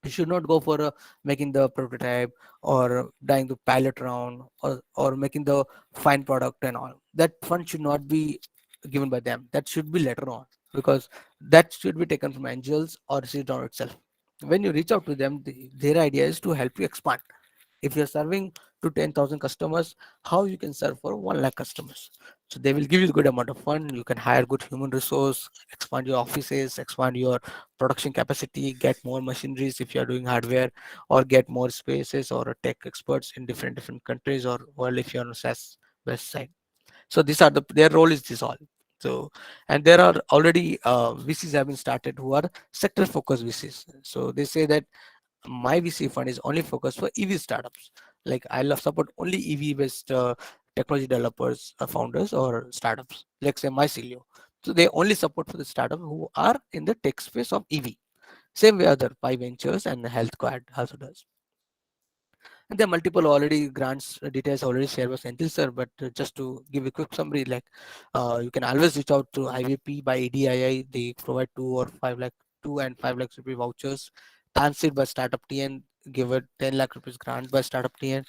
S4: You should not go for making the prototype or dying the pilot round, or making the fine product and all. That fund should not be given by them. That should be later on, because that should be taken from angels or seed round itself. When you reach out to them, their idea is to help you expand. If you're serving to 10,000 customers, how you can serve for 1 lakh customers. So they will give you a good amount of fund. You can hire good human resource, expand your offices, expand your production capacity, get more machineries if you are doing hardware, or get more spaces or tech experts in different countries or world if you are on SaaS west side. So these are their role is this all. So, and there are already VCs have been started who are sector focused VCs. So they say that my VC fund is only focused for EV startups. Like I love support only EV based technology developers, founders or startups. Like say Mycelio. So they only support for the startups who are in the tech space of EV. Same way other Pi Ventures and Health Quart also does. And there are multiple already grants details already shared by Senthil sir, but just to give a quick summary, like you can always reach out to IVP by EDII. They provide 2 and 5 lakh rupee vouchers. Tansit by Startup TN give a 10 lakh rupees grant by Startup TN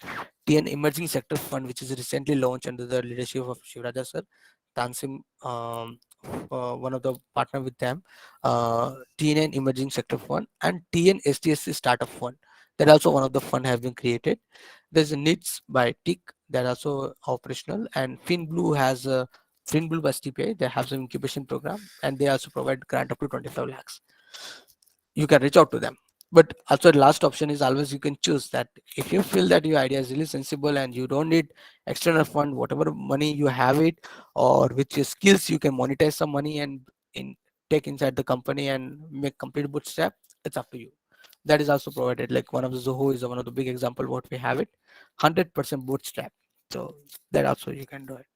S4: Emerging Sector Fund, which is recently launched under the leadership of Shivraja sir. Tansim, one of the partner with them, TN Emerging Sector Fund and TN STSC Startup Fund. That also one of the fund have been created. There's a NITS by TIC that also operational, and FinBlue has a FinBlue by STPI. They have some incubation program, and they also provide grant up to 25 lakhs. You can reach out to them. But also the last option is always you can choose that if you feel that your idea is really sensible and you don't need external fund, whatever money you have it, or with your skills you can monetize some money and in take inside the company and make complete bootstrap. It's up to you. That is also provided. Like one of the Zoho is one of the big example what we have it, 100% bootstrap. So that also you can do it.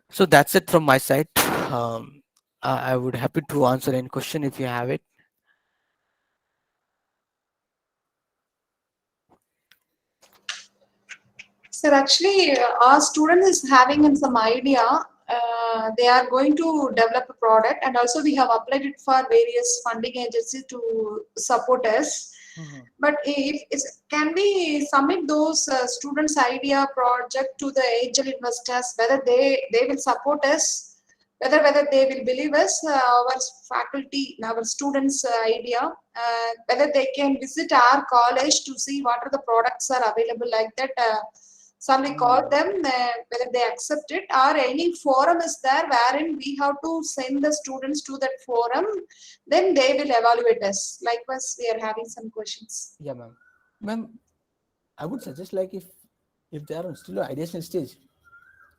S4: So that's it from my side. I would happy to answer any question if you have it.
S2: Sir, actually, our student is having some idea. They are going to develop a product, and also we have applied it for various funding agencies to support us. But if can we submit those students' idea project to the angel investors, whether they will support us, whether they will believe us, our faculty, our students' idea, whether they can visit our college to see what are the products are available like that. Some we call them, whether they accept it, or any forum is there wherein we have to send the students to that forum, then they will evaluate us. Likewise, we are having some questions.
S4: Yeah, ma'am. Ma'am, I would suggest like if they are still on ideation stage,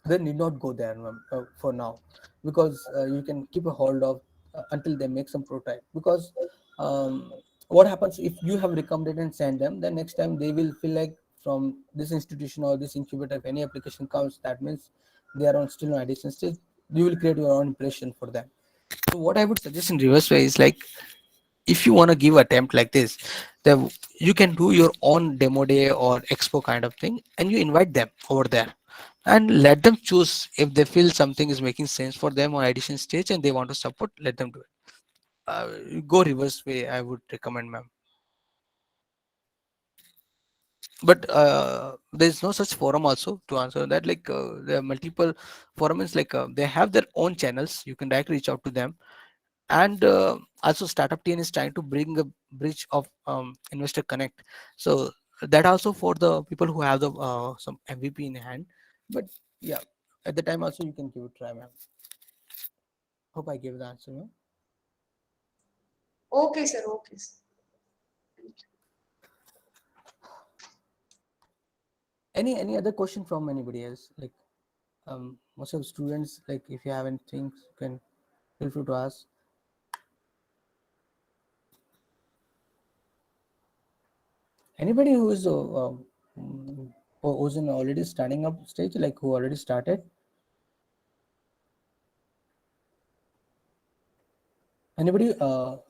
S4: they need not go there, ma'am, for now, because you can keep a hold of until they make some prototype. Because what happens if you have recommended and send them, then next time they will feel like from this institution or this incubator, if any application comes, that means they are on still on ideation stage. You will create your own impression for them. So what I would suggest in reverse way is like if you want to give attempt like this, then you can do your own demo day or expo kind of thing, and you invite them over there and let them choose if they feel something is making sense for them on edition stage and they want to support. Let them do it. Go reverse way, I would recommend, ma'am. But there's no such forum also to answer that. Like there are multiple forums, like they have their own channels. You can directly reach out to them. And also Startup TN is trying to bring a bridge of investor connect. So that also for the people who have the some MVP in hand. But yeah, at the time also you can give it a try, ma'am. Hope I gave the answer, ma'am.
S2: Okay, sir. Okay, sir.
S4: Any other question from anybody else? Like most of the students, like if you have anything, you can feel free to ask. Anybody who is who's in already standing up stage, like who already started? Anybody?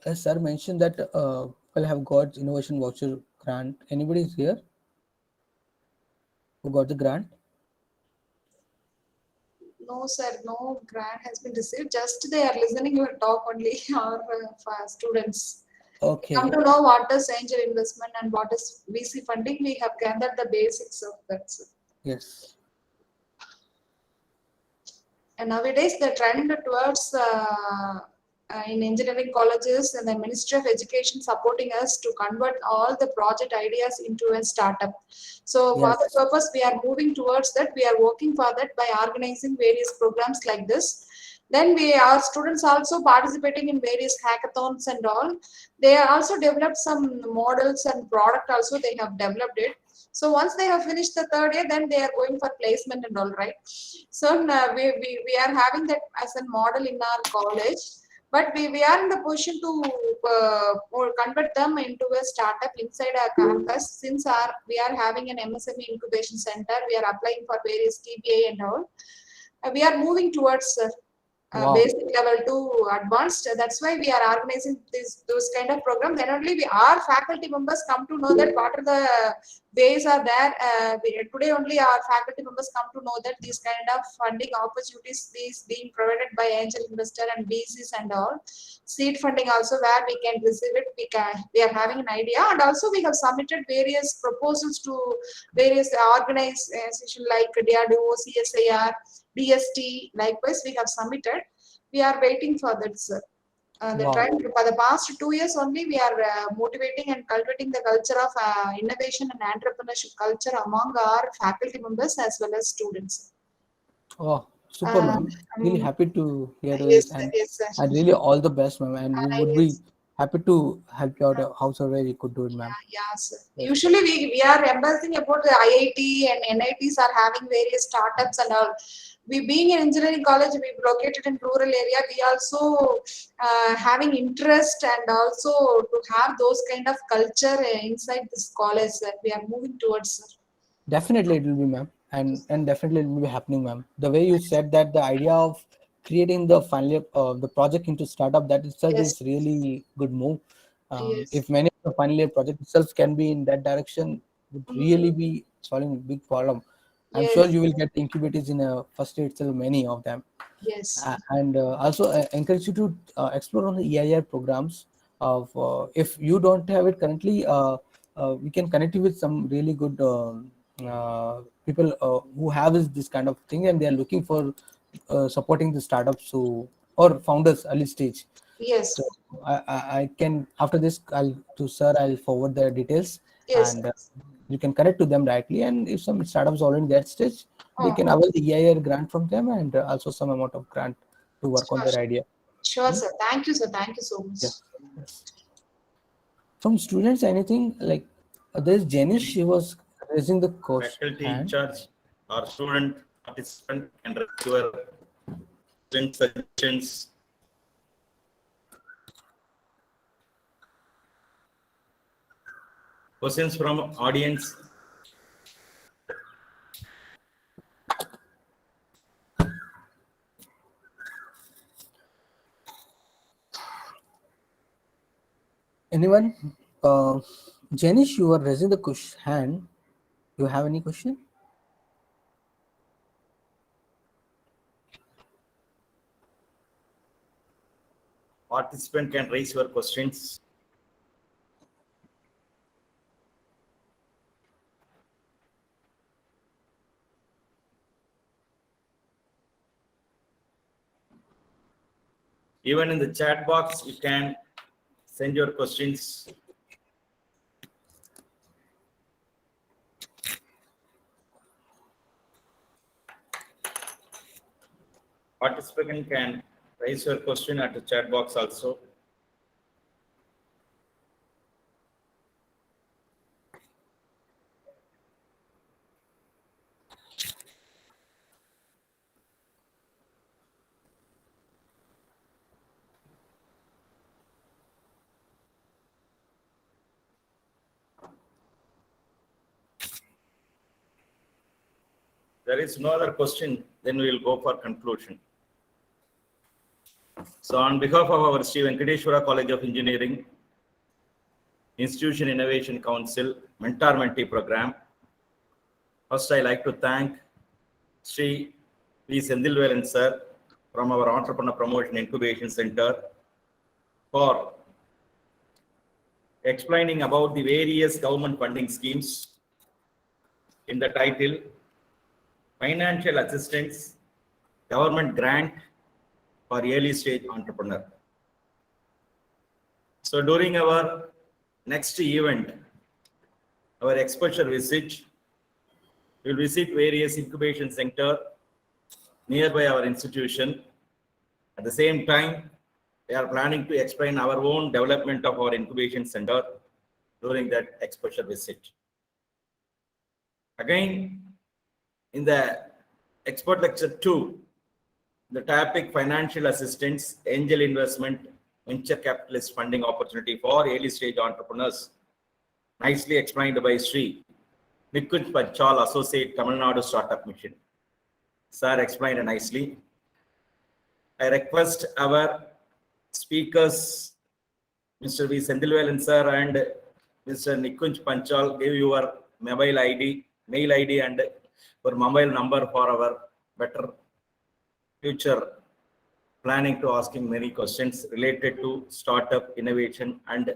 S4: As sir mentioned that will have got innovation voucher grant. Anybody is here who got the grant?
S2: No, sir. No grant has been received. Just they are listening your talk only, or for students. Come
S4: Okay.
S2: to know what is angel investment and what is VC funding. We have gathered the basics of that, sir.
S4: Yes.
S2: And nowadays the trend towards in engineering colleges and the Ministry of Education supporting us to convert all the project ideas into a startup. So for
S4: Yes.
S2: the purpose, we are moving towards that. We are working for that by organizing various programs like this. Then our students also participating in various hackathons and all. They are also developed some models and product also they have developed it. So once they have finished the third year, then they are going for placement and all, right? So we are having that as a model in our college, but we are in the position to convert them into a startup inside our campus. Since we are having an MSME incubation center, we are applying for various TBA and all. We are moving towards
S4: Wow.
S2: basic level to advanced. That's why we are organizing those kind of programs. Then only our faculty members come to know that what are the ways are there. Today only our faculty members come to know that these kind of funding opportunities is being provided by angel investor and VCs and all. Seed funding also where we can receive it. We are having an idea, and also we have submitted various proposals to various organizations like DRDO, CSIR, DST. Likewise, we have submitted. We are waiting for that, sir.
S4: Wow.
S2: For the past 2 years only, we are motivating and cultivating the culture of innovation and entrepreneurship culture among our faculty members as well as students.
S4: Oh, super, ma'am. Really
S2: Um,
S4: happy to hear
S2: yes,
S4: this,
S2: sir,
S4: and
S2: yes, sir.
S4: really all the best, ma'am. And we would be
S2: Yes.
S4: happy to help you out howsoever we could do it, ma'am.
S2: Yeah, sir.
S4: Yes.
S2: Usually we are embracing about the IIT and NITs are having various startups and all. We being in engineering college, we located in rural area. We also having interest and also to have those kind of culture inside this college that we are moving towards, sir.
S4: Definitely it will be, ma'am, and definitely it will be happening, ma'am. The way you said that the idea of creating the final the project into startup, that itself
S2: Yes,
S4: is really good move.
S2: yes,
S4: If many of the final year project itself can be in that direction, would really be solving a big problem. I'm sure
S2: yes,
S4: you will get incubators in a first year itself, many of them.
S2: yes,
S4: And also encourage you to explore on the EIR programs of if you don't have it currently, we can connect you with some really good people who have this kind of thing, and they are looking for supporting the startups or founders early stage.
S2: yes,
S4: So I can, after this I'll forward the details,
S2: yes.
S4: and you can connect to them directly. And if some startups already in that stage, they
S2: Oh,
S4: can avail the EIR grant from them, and also some amount of grant to work on
S2: sure,
S4: their idea.
S2: sure,
S4: Hmm?
S2: sir. Thank you, sir. Thank you so much.
S4: Yes, yes. From students, anything like there's Jenny, she was raising the
S5: Faculty in
S4: hand.
S5: charge or student participant can raise your suggestions. Questions from audience.
S4: Anyone? Jenny, you were raising the hand. You have any question?
S5: Participant can raise your questions. Even in the chat box, you can send your questions. Participant can raise your question at the chat box also. There is no other question, then we will go for conclusion. So on behalf of our Sri Venkateshwara College of Engineering, Institution Innovation Council, Mentor Mentee Program, first I like to thank Sri V. Sendilvelan sir from our Entrepreneur Promotion Incubation Center for explaining about the various government funding schemes in the title Financial Assistance Government Grant for Early Stage Entrepreneur. So during our next event, our exposure visit, we will visit various incubation center nearby our institution. At the same time, we are planning to explain our own development of our incubation center during that exposure visit. Again, in the expert lecture 2, the topic financial assistance, angel investment, venture capitalist funding opportunity for early stage entrepreneurs, nicely explained by Sri Nikunj Panchal, Associate, Tamil Nadu Startup Mission. Sir explained nicely. I request our speakers, Mr. V. Sendilvelan sir and Mr. Nikunj Panchal, give your mobile ID, mail ID and your mobile number for our better future planning to asking many questions related to startup innovation and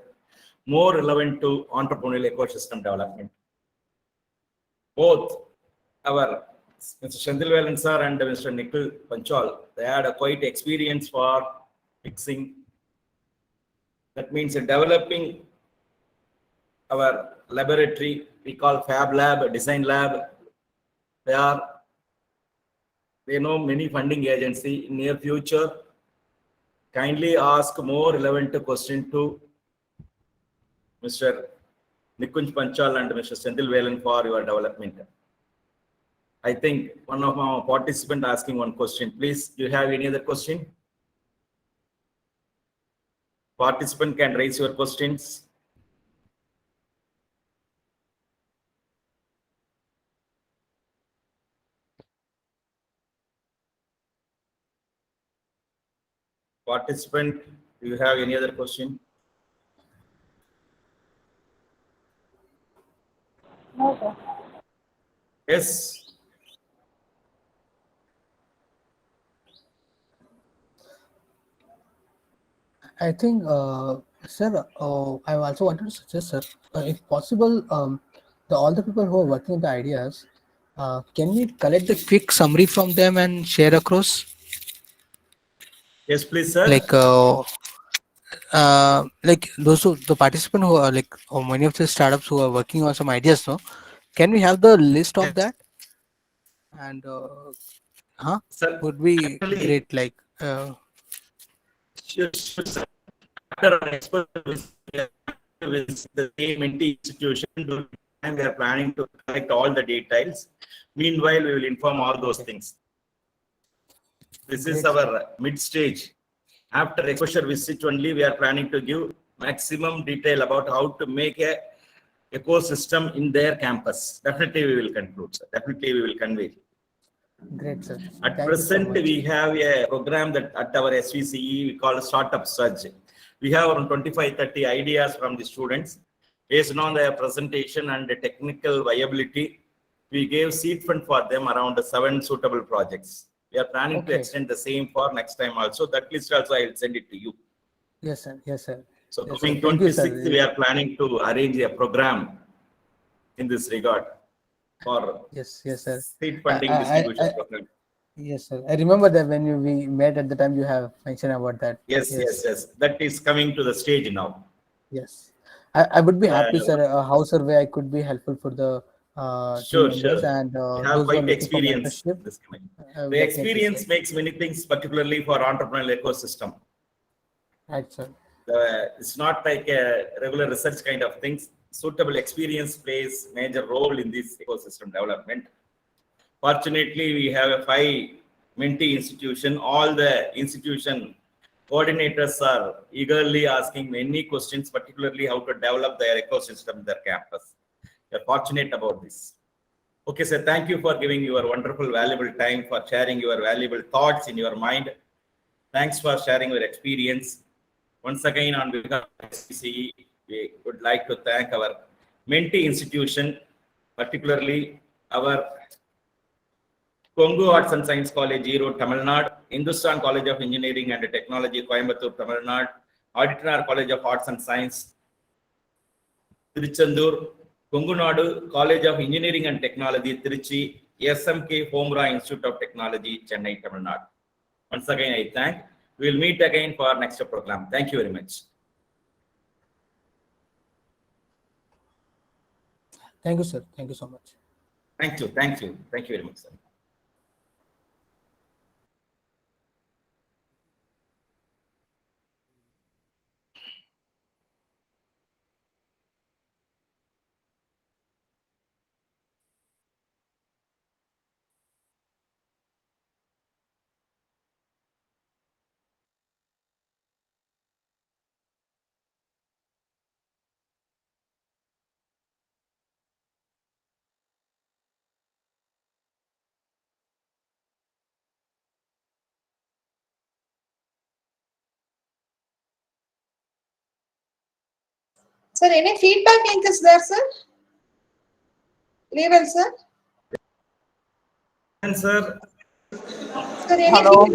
S5: more relevant to entrepreneurial ecosystem development. Both our Mr. Sendilvelan sir and Mr. Nikhil Panchal, they had a quite experience for fixing. That means developing our laboratory, we call Fab Lab, Design Lab. They know many funding agency. In near future, kindly ask more relevant question to Mr. Nikunj Panchal and Mr. Sendilvelan for your development. I think one of our participants asking one question. Please, do you have any other question? Participant can raise your questions. Participant, do you have any other question?
S2: No, sir.
S5: Yes.
S4: I think, sir, I also wanted to suggest, sir, if possible, all the people who are working on the ideas, can we collect the quick summary from them and share across?
S5: Yes, please, sir.
S4: Like those who, the participant who are like, or many of the startups who are working on some ideas, no? Can we have the list of
S5: Yes.
S4: that? And
S5: Sir,
S4: would be
S5: actually,
S4: great. Like,
S5: sure, sir. After our expert with the same institution, and we are planning to collect all the details. Meanwhile, we will inform all those things. This is
S4: Great,
S5: our mid stage. After exposure visit only, we are planning to give maximum detail about how to make a ecosystem in their campus. Definitely, we will conclude, sir. Definitely, we will convey.
S4: great, sir.
S5: At
S4: Thank
S5: present,
S4: you so much.
S5: we have a program that at our SVCE, we call Startup Surge. We have around 25-30 ideas from the students. Based on their presentation and the technical viability, we gave seed fund for them around 7 suitable projects. We are planning to
S4: Okay.
S5: extend the same for next time also. That list also I will send it to you.
S4: Yes, sir. Yes, sir.
S5: So
S4: Yes,
S5: coming
S4: sir. Thank you, sir.
S5: 26th, we are planning to arrange a program in this regard for
S4: Yes, yes, sir.
S5: seed funding
S4: I-
S5: distribution
S4: I-
S5: program.
S4: Yes, sir. I remember that when we met at the time, you have mentioned about that.
S5: Yes, yes, yes. That is coming to the stage now.
S4: Yes. I would be happy,
S5: Uh,
S4: sir. How survey I could be helpful for the team
S5: Sure,
S4: members
S5: sure.
S4: and
S5: We have
S4: those who are
S5: quite
S4: looking for
S5: experience
S4: mentorship.
S5: in this domain.
S4: Definitely,
S5: The experience
S4: sir.
S5: makes many things, particularly for entrepreneurial ecosystem.
S4: Right, sir.
S5: It's not like a regular research kind of things. Suitable experience plays major role in this ecosystem development. Fortunately, we have a 5 mentee institution. All the institution coordinators are eagerly asking many questions, particularly how to develop their ecosystem, their campus. We are fortunate about this. Okay, sir. Thank you for giving your wonderful, valuable time, for sharing your valuable thoughts in your mind. Thanks for sharing your experience. Once again, on behalf of SCCE, we would like to thank our mentee institution, particularly our Kongu Arts and Science College, Erode, Tamil Nadu, Hindustan College of Engineering and Technology, Coimbatore, Tamil Nadu, Auditor College of Arts and Science, Tiruchendur, Kongu Nadu College of Engineering and Technology, Tiruchi, SMK Homra Institute of Technology, Chennai, Tamil Nadu. Once again, I thank. We will meet again for our next program. Thank you very much.
S4: Thank you, sir. Thank you so much.
S5: Thank you. Thank you. Thank you very much, sir.
S2: Sir, any feedback link is there, sir? Level, sir?
S5: And sir,
S2: Sir,
S4: Hello.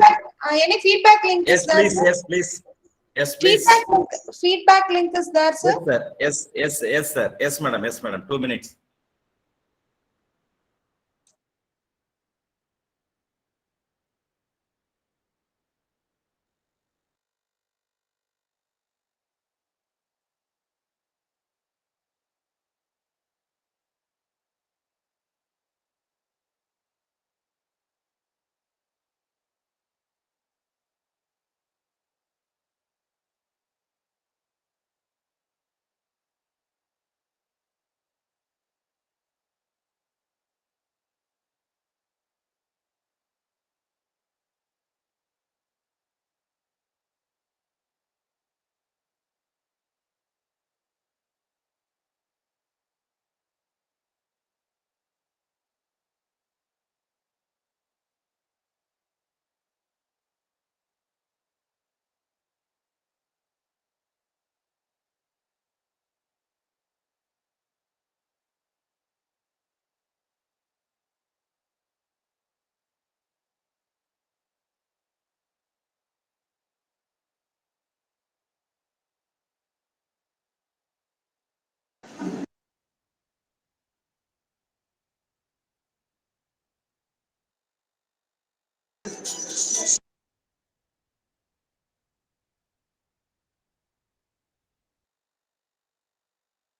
S2: any feedback link
S5: yes,
S2: is there,
S5: please.
S2: sir?
S5: Yes, please. Yes, please.
S2: Feedback link is there, sir?
S5: Yes, sir. Yes, yes, yes, sir. Yes, madam. Yes, madam. 2 minutes.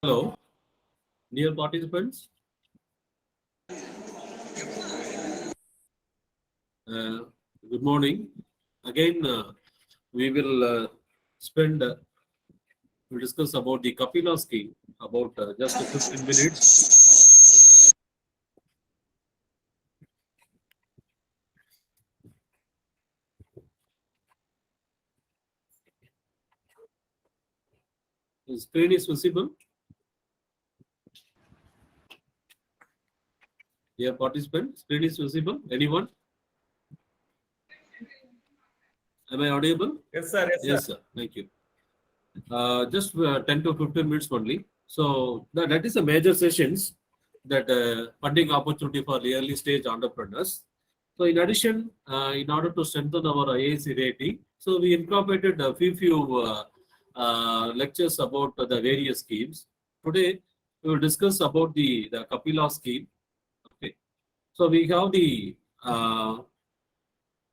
S6: Hello, dear participants. Good morning. Again, we will we'll discuss about the Kapila scheme about just 15 minutes. The screen is visible. Dear participant, screen is visible. Anyone? Am I audible?
S5: Yes, sir. Yes,
S6: Yes,
S5: sir.
S6: sir. Thank you. Just 10 to 15 minutes only. So that is a major sessions that funding opportunity for the early stage entrepreneurs. So in addition, in order to strengthen our IAC rating, so we incorporated a few lectures about the various schemes. Today, we will discuss about the Kapila scheme. Okay. So we have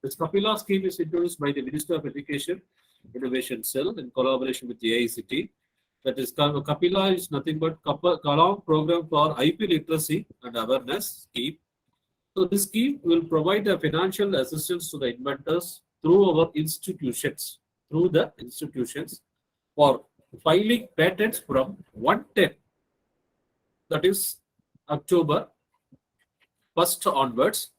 S6: this Kapila scheme is introduced by the Minister of Education Innovation Cell in collaboration with the AICT. That is, Kapila is nothing but Kalam Program for IP Literacy and Awareness scheme. So this scheme will provide a financial assistance to the inventors through our institutions, for filing patents from 110, that is October 1st onwards.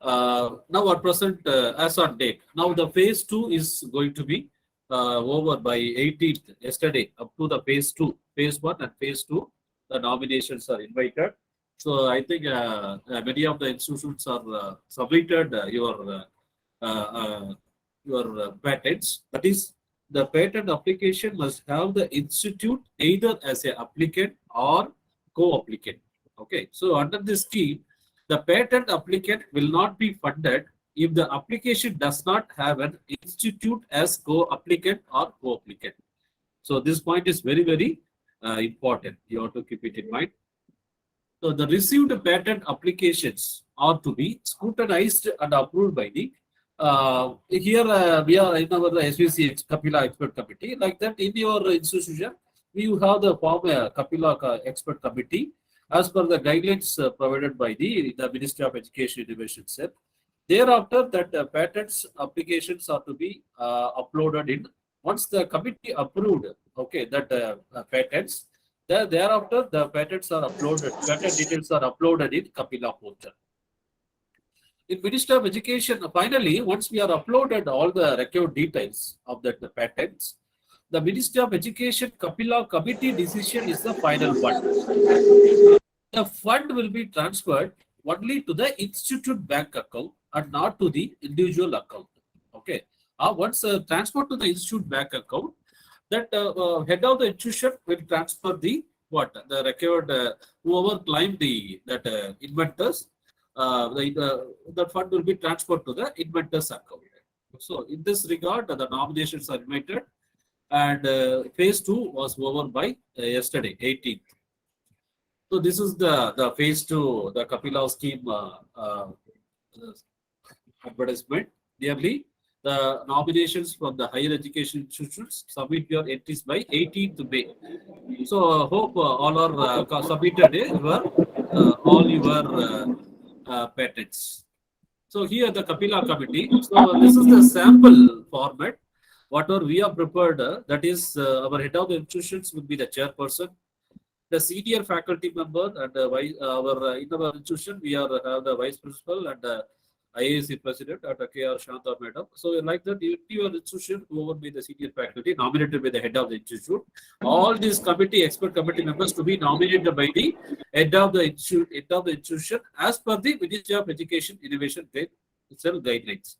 S6: Now at present, as on date, now the phase 2 is going to be over by 18th, yesterday, up to the phase 2, phase 1 and phase 2, the nominations are invited. So I think many of the institutions are submitted your patents. That is, the patent application must have the institute either as a applicant or co-applicant. Okay, so under this scheme, the patent applicant will not be funded if the application does not have an institute as co-applicant or co-applicant. So this point is very, very important. You have to keep it in mind. So the received patent applications are to be scrutinized and approved by the here we are in our SVC Kapila Expert Committee. Like that, in your institution, you have the form Kapila Expert Committee. as per the guidelines provided by the Ministry of Education Innovation Cell. Thereafter, that patents applications are to be uploaded in. Once the committee approved, okay, that patents, thereafter the patents are uploaded. Patent details are uploaded in Kapila portal. In Ministry of Education, finally, once we are uploaded all the record details of that patents, the Ministry of Education Kapila committee decision is the final one. The fund will be transferred only to the institute bank account and not to the individual account. Okay. Once transferred to the institute bank account, that head of the institution will transfer the the record whoever claimed that inventors. The fund will be transferred to the inventors account. So in this regard, the nominations are invited, and phase 2 was over by yesterday, 18th. So this is the phase 2, the Kapila scheme advertisement. Dearly, the nominations from the higher education institutions, submit your entries by 18th May. So hope all are submitted all your patents. So here the Kapila committee. So this is the sample format. Whatever we have prepared, that is our head of the institutions will be the chairperson. The senior faculty member and in our institution, we have the vice principal and IAC president, K.R. Shanta madam. So like that, your institution, whoever be the senior faculty, nominated by the head of the institute. All these expert committee members to be nominated by the head of the institution as per the Ministry of Education Innovation guidelines.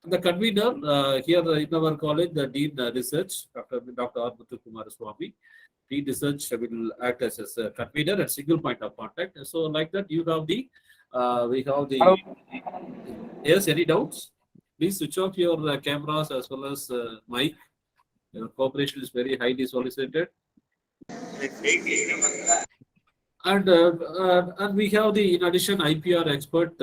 S6: The convener here in our college, the Dean Research, Dr. R. Muthukumaraswamy. Dean Research will act as a convener and single point of contact. So like that, you have the we have the. Yes, any doubts? Please switch off your cameras as well as mic. Your cooperation is very highly solicited. And we have the, in addition, IPR expert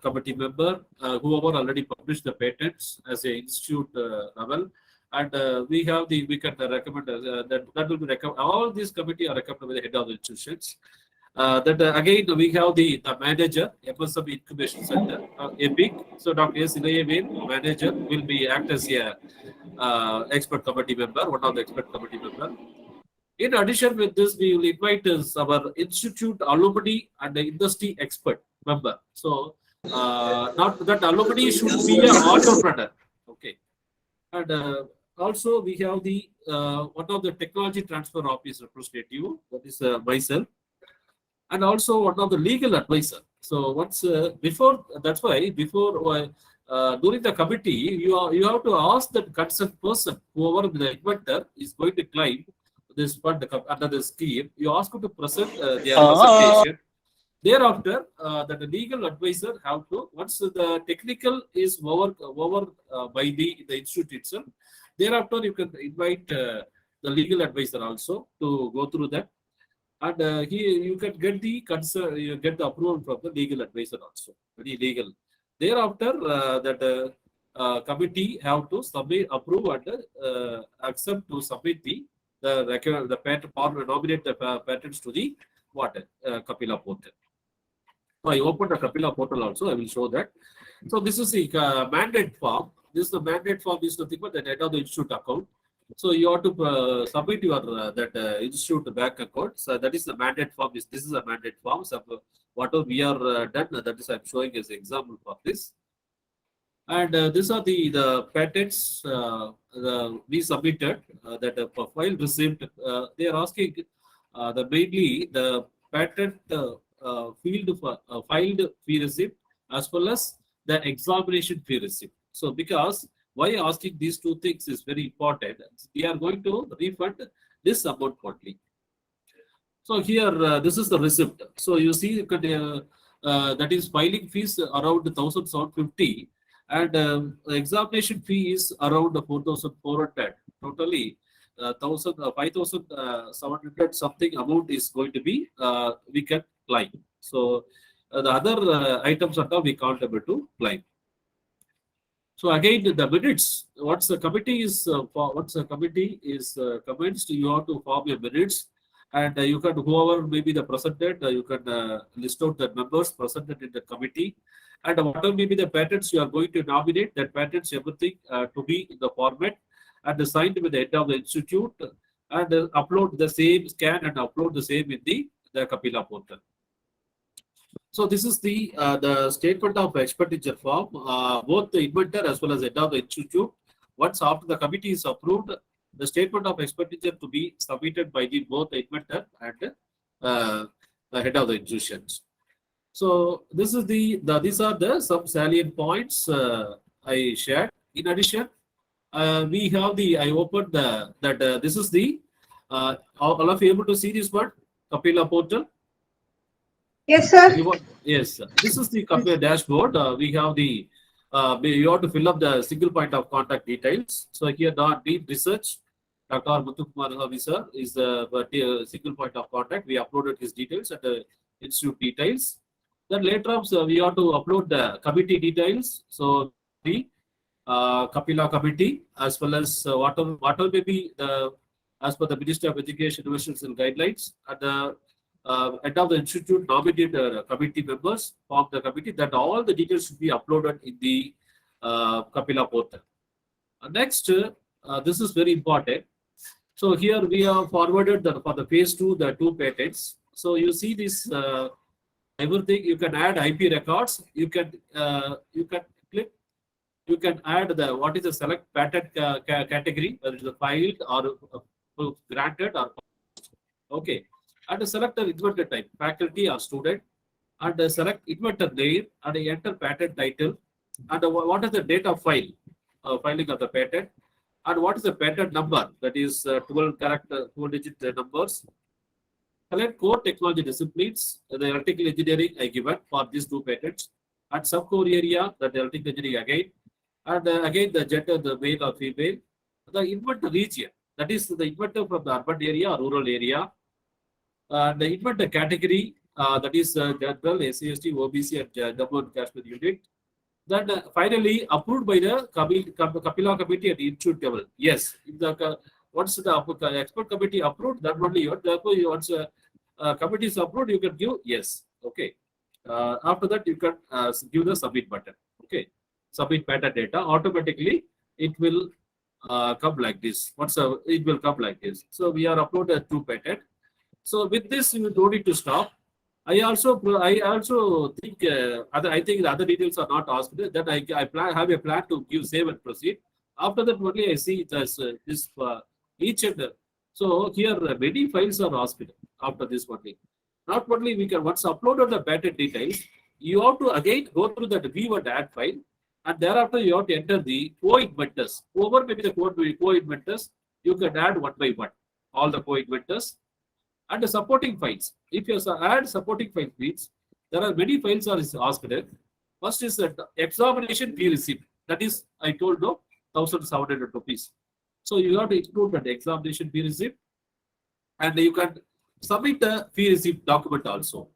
S6: committee member whoever already published the patents as a institute level. And we have the, we can recommend that will be recommended. All these committee are recommended by the head of the institutions. Again, we have the manager, MSM Incubation Center, EPIC. So Dr. S. Ilayavin, manager, will be act as a expert committee member, one of the expert committee member. In addition with this, we will invite our institute alumni and the industry expert member. So not that alumni should be an entrepreneur. Okay. And also we have the one of the technology transfer office representative, that is myself, and also one of the legal advisor. So once before, that's why before during the committee, you have to ask that concerned person, whoever the inventor is going to claim this fund under the scheme, you ask to present their presentation. Thereafter, that the legal advisor have to, once the technical is over by the institute itself, thereafter you can invite the legal advisor also to go through that. And here you can get the concern, you get the approval from the legal advisor also, very legal. Thereafter, that committee have to submit, approve, and accept to submit the patent or nominate the patents to the Kapila portal. So I opened the Kapila portal also. I will show that. So this is the mandate form. This the mandate form is nothing but the head of the institute account. So you have to submit your institute bank account. So that is the mandate form. This is a mandate form. So whatever we are done, that is I'm showing as an example for this. And these are the patents we submitted that file received. They are asking mainly the patent field filed fee receipt as well as the examination fee receipt. So because why asking these two things is very important. We are going to refund this amount only. So here this is the receipt. So you see that is filing fees around 1,750. And the examination fee is around 4,400. Totally, 5,700 something amount is going to be we can claim. So the other items are now we can't able to claim. So again, the minutes. Once the committee is commenced, you have to form your minutes. And you can, whoever may be the presented, you can list out the members presented in the committee. And whatever may be the patents you are going to nominate, that patents, everything to be in the format and signed with the head of the institute, and upload the same, scan and upload the same in the Kapila portal. So this is the statement of expenditure form, both the inventor as well as head of the institute. Once after the committee is approved, the statement of expenditure to be submitted by both the inventor and the head of the institutions. So this is these are the some salient points I shared. In addition, we have I opened this is all of you able to see this one, Kapila portal?
S2: Yes, sir.
S6: Yes, this is the Kapila dashboard. We have you have to fill up the single point of contact details. So here, deep research, Dr. Muthukumar Sir is the single point of contact. We uploaded his details and the institute details. Then later on, so we have to upload the committee details. So the Kapila committee, as well as whatever may be as per the Ministry of Education, Innovations and Guidelines, and the head of the institute nominated committee members form the committee, that all the details should be uploaded in the Kapila portal. Next, this is very important. So here we have forwarded for the phase 2, the 2 patents. So you see this everything. You can add IP records. You can click. You can add what is the select patent category, whether it is filed or granted or okay. And select the inventor type, faculty or student, and select inventor name and enter patent title, and what is the date of filing of the patent, and what is the patent number, that is 12-digit numbers. Select core technology disciplines, the electrical engineering I given for these 2 patents, and subcore area, the electrical engineering again, and again the gender, the male or female, the inventor region, that is the inventor from the urban area or rural area. The inventor category, that is general, SCST, OBC, and Jammu and Kashmir unit. Then finally approved by the Kapila committee at institute level. Yes, if once the expert committee approved, that only therefore once committee is approved, you can give yes. Okay. After that, you can give the submit button. Okay. Submit patent data. Automatically, it will come like this. It will come like this. So we are uploaded 2 patent. So with this, you don't need to stop. I also think I think the other details are not asked. Then I have a plan to give save and proceed. After that, only I see this each and so here many files are asked after this only. Not only we can once upload the patent details, you have to again go through that view and add file, and thereafter you have to enter the co-inventors. Over maybe the co-inventors, you can add one by one all the co-inventors. And the supporting files. If you add supporting file fields, there are many files are asked. First is the examination fee receipt. That is, I told you, 1,700 rupees. So you have to include that examination fee receipt, and you can submit the fee receipt document also.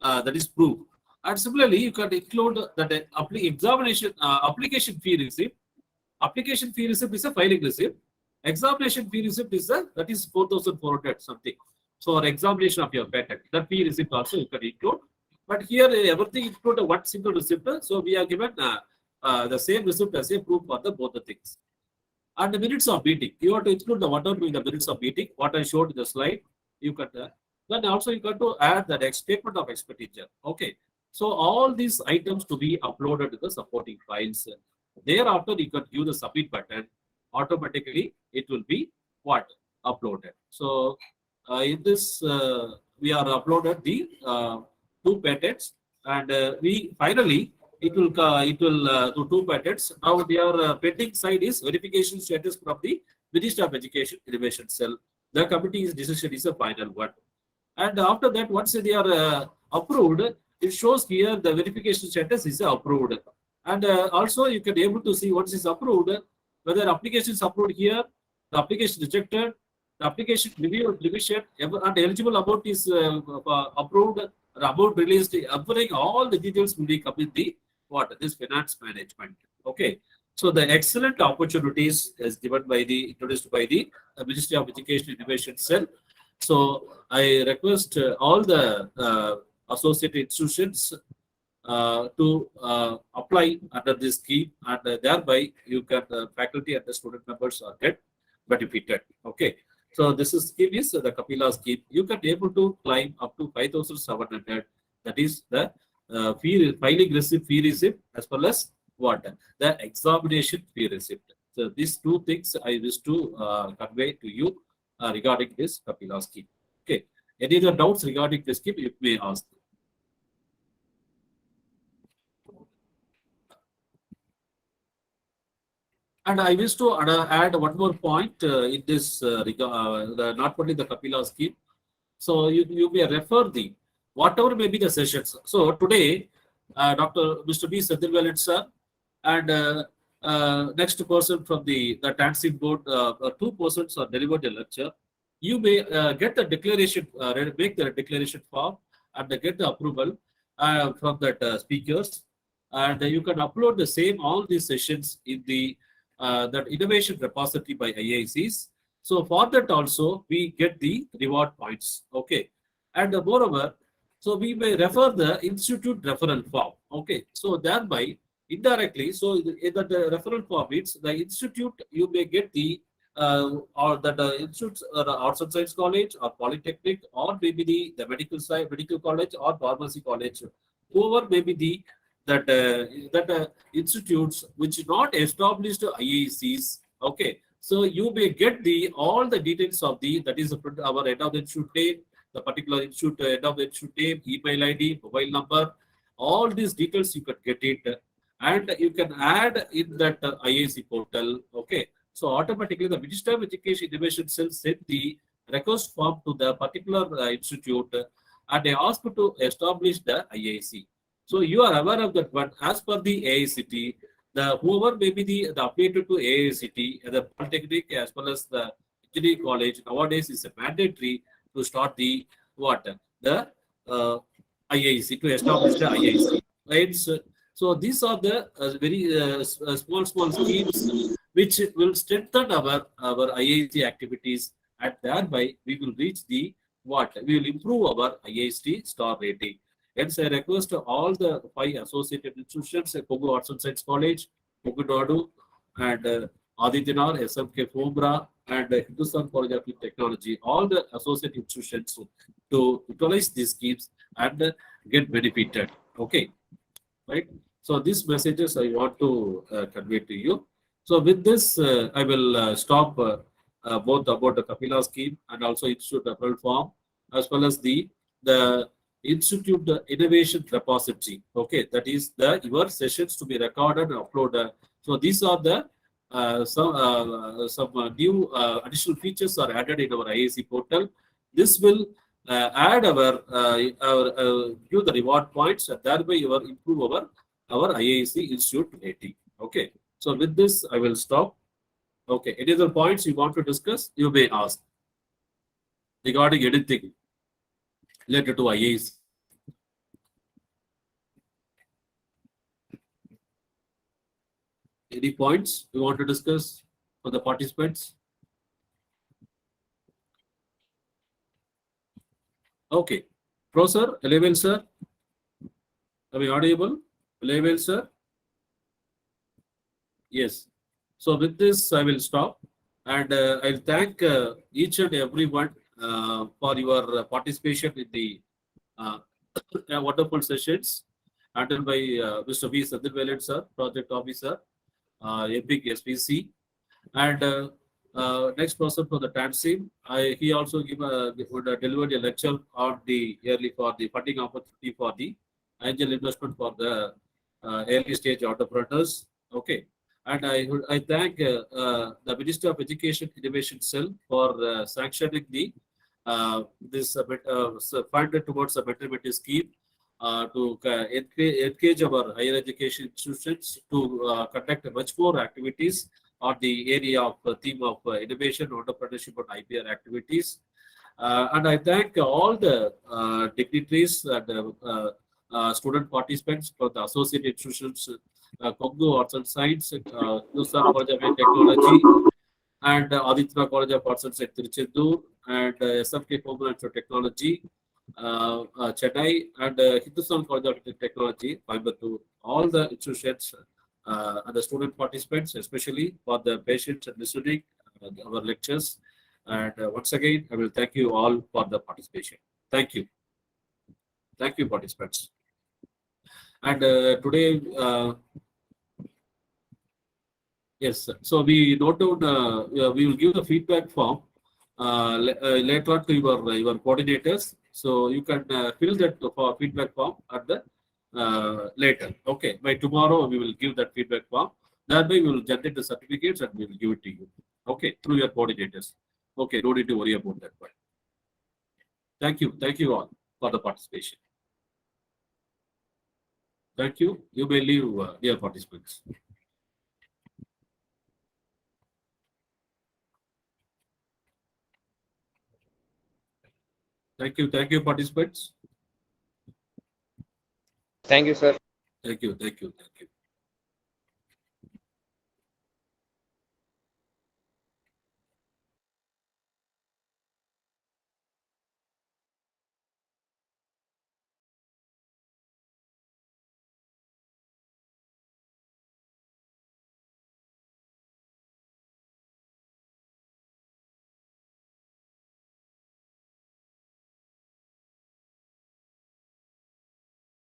S6: That is proof. And similarly, you can include that application fee receipt. Application fee receipt is a filing receipt. Examination fee receipt is that is 4,400 something. So our examination of your patent, that fee receipt also you can include. But here everything include one single receipt. So we are given the same receipt as a proof for both the things. And the minutes of meeting, you have to include whatever in the minutes of meeting, what I showed in the slide. You can then also you got to add the next statement of expenditure. Okay. So all these items to be uploaded to the supporting files. Thereafter, you can give the submit button. Automatically, it will be uploaded. So in this, we are uploaded the 2 patents, and we finally it will to 2 patents. Now their pending side is verification status from the Ministry of Education Innovation Cell. The committee's decision is a final one, and after that, once they are approved, it shows here the verification status is approved, and also you can able to see once it's approved whether application is approved here, the application rejected. The application review revision and eligible amount is approved, amount released, approving all the details will be coming in this finance management. Okay. So the excellent opportunities is given by introduced by the Ministry of Education Innovation Cell. So I request all the associated institutions to apply under this scheme, and thereby you can faculty and the student members are get benefited. Okay. So this is scheme is the Kapila scheme. You can able to climb up to 5,700. That is the filing receipt fee receipt as well as what the examination fee receipt. So these two things I wish to convey to you regarding this Kapila scheme. Okay. Any other doubts regarding this scheme, you may ask. And I wish to add one more point in this not only the Kapila scheme. So you may refer the whatever may be the sessions. So today, Mr. B. Sadirwalan sir and next person from the Tansin board, 2 persons are delivered a lecture. You may get the declaration, make the declaration form and get the approval from that speakers, and you can upload the same all these sessions in the that innovation repository by IICs. So for that also we get the reward points. Okay, and moreover, so we may refer the institute referral form. Okay, so thereby indirectly, so in the referral form means the institute you may get the or that institutes arts and science college or polytechnic or maybe the medical science medical college or pharmacy college, whoever may be the that institutes which not established IACs. Okay, so you may get the all the details of the that is our head of the institute name, the particular institute head of the institute name, email ID, mobile number, all these details you can get it, and you can add in that IAC portal. Okay, so automatically the Ministry of Education Innovation Cell sent the request form to the particular institute, and they asked to establish the IAC. So you are aware of that, but as per the AICT, the whoever may be the affiliated to AICT, the polytechnic as well as the engineering college nowadays is mandatory to start the what the IIC, to establish the IIC. Right. So these are the very small schemes which will strengthen our IIC activities, and thereby we will reach the what we will improve our IIC star rating. Hence, I request all the 5 associated institutions, Kogu Arts and Science College, Kogu and Adityanar, SMK Fombra, and Hindustan College of Technology, all the associated institutions to utilize these schemes and get benefited. Okay, right? So these messages I want to convey to you. So with this, I will stop both about the Kapila scheme and also institute referral form, as well as the institute innovation repository. Okay, that is the your sessions to be recorded and uploaded. So these are the some new additional features are added in our IAC portal. This will add our give the reward points, and thereby your improve our IAC institute rating. Okay, so with this I will stop. Okay, any other points you want to discuss, you may ask regarding anything related to IAC. Any points you want to discuss for the participants? Okay, Professor Eleven sir, are we audible? Eleven sir, yes. So with this I will stop, and I'll thank each and everyone for your participation in the wonderful sessions handled by Mr. V. Sadirwalan sir, project officer, EPIC SPC, and next person for the TANSIM. He also would deliver a lecture on the yearly for the funding opportunity for the angel investment for the early stage entrepreneurs. Okay. And I thank the Minister of Education Innovation Cell for sanctioning the this funded towards a betterment scheme to encourage our higher education institutions to conduct much more activities on the area of theme of innovation, entrepreneurship, and IPR activities. And I thank all the dignitaries and student participants from the associated institutions, Kongo Arts and Science, Hindustan College of Technology, and Aditya College of Arts and Science Tiruchendur, and SFK Home and Technology, Chennai, and Hindustan College of Technology, Coimbatore. All the institutions and the student participants, especially for the patients and listening our lectures. And once again, I will thank you all for the participation. Thank you. Thank you, participants. And today, yes, sir. So we note down, we will give the feedback form later on to your coordinators. So you can fill that for feedback form at the later. Okay, by tomorrow we will give that feedback form. That way we will generate the certificates and we will give it to you. Okay, through your coordinators. Okay, no need to worry about that one. Thank you all for the participation. Thank you. You may leave, dear participants. Thank you, participants.
S7: Thank you, sir.
S6: Thank you.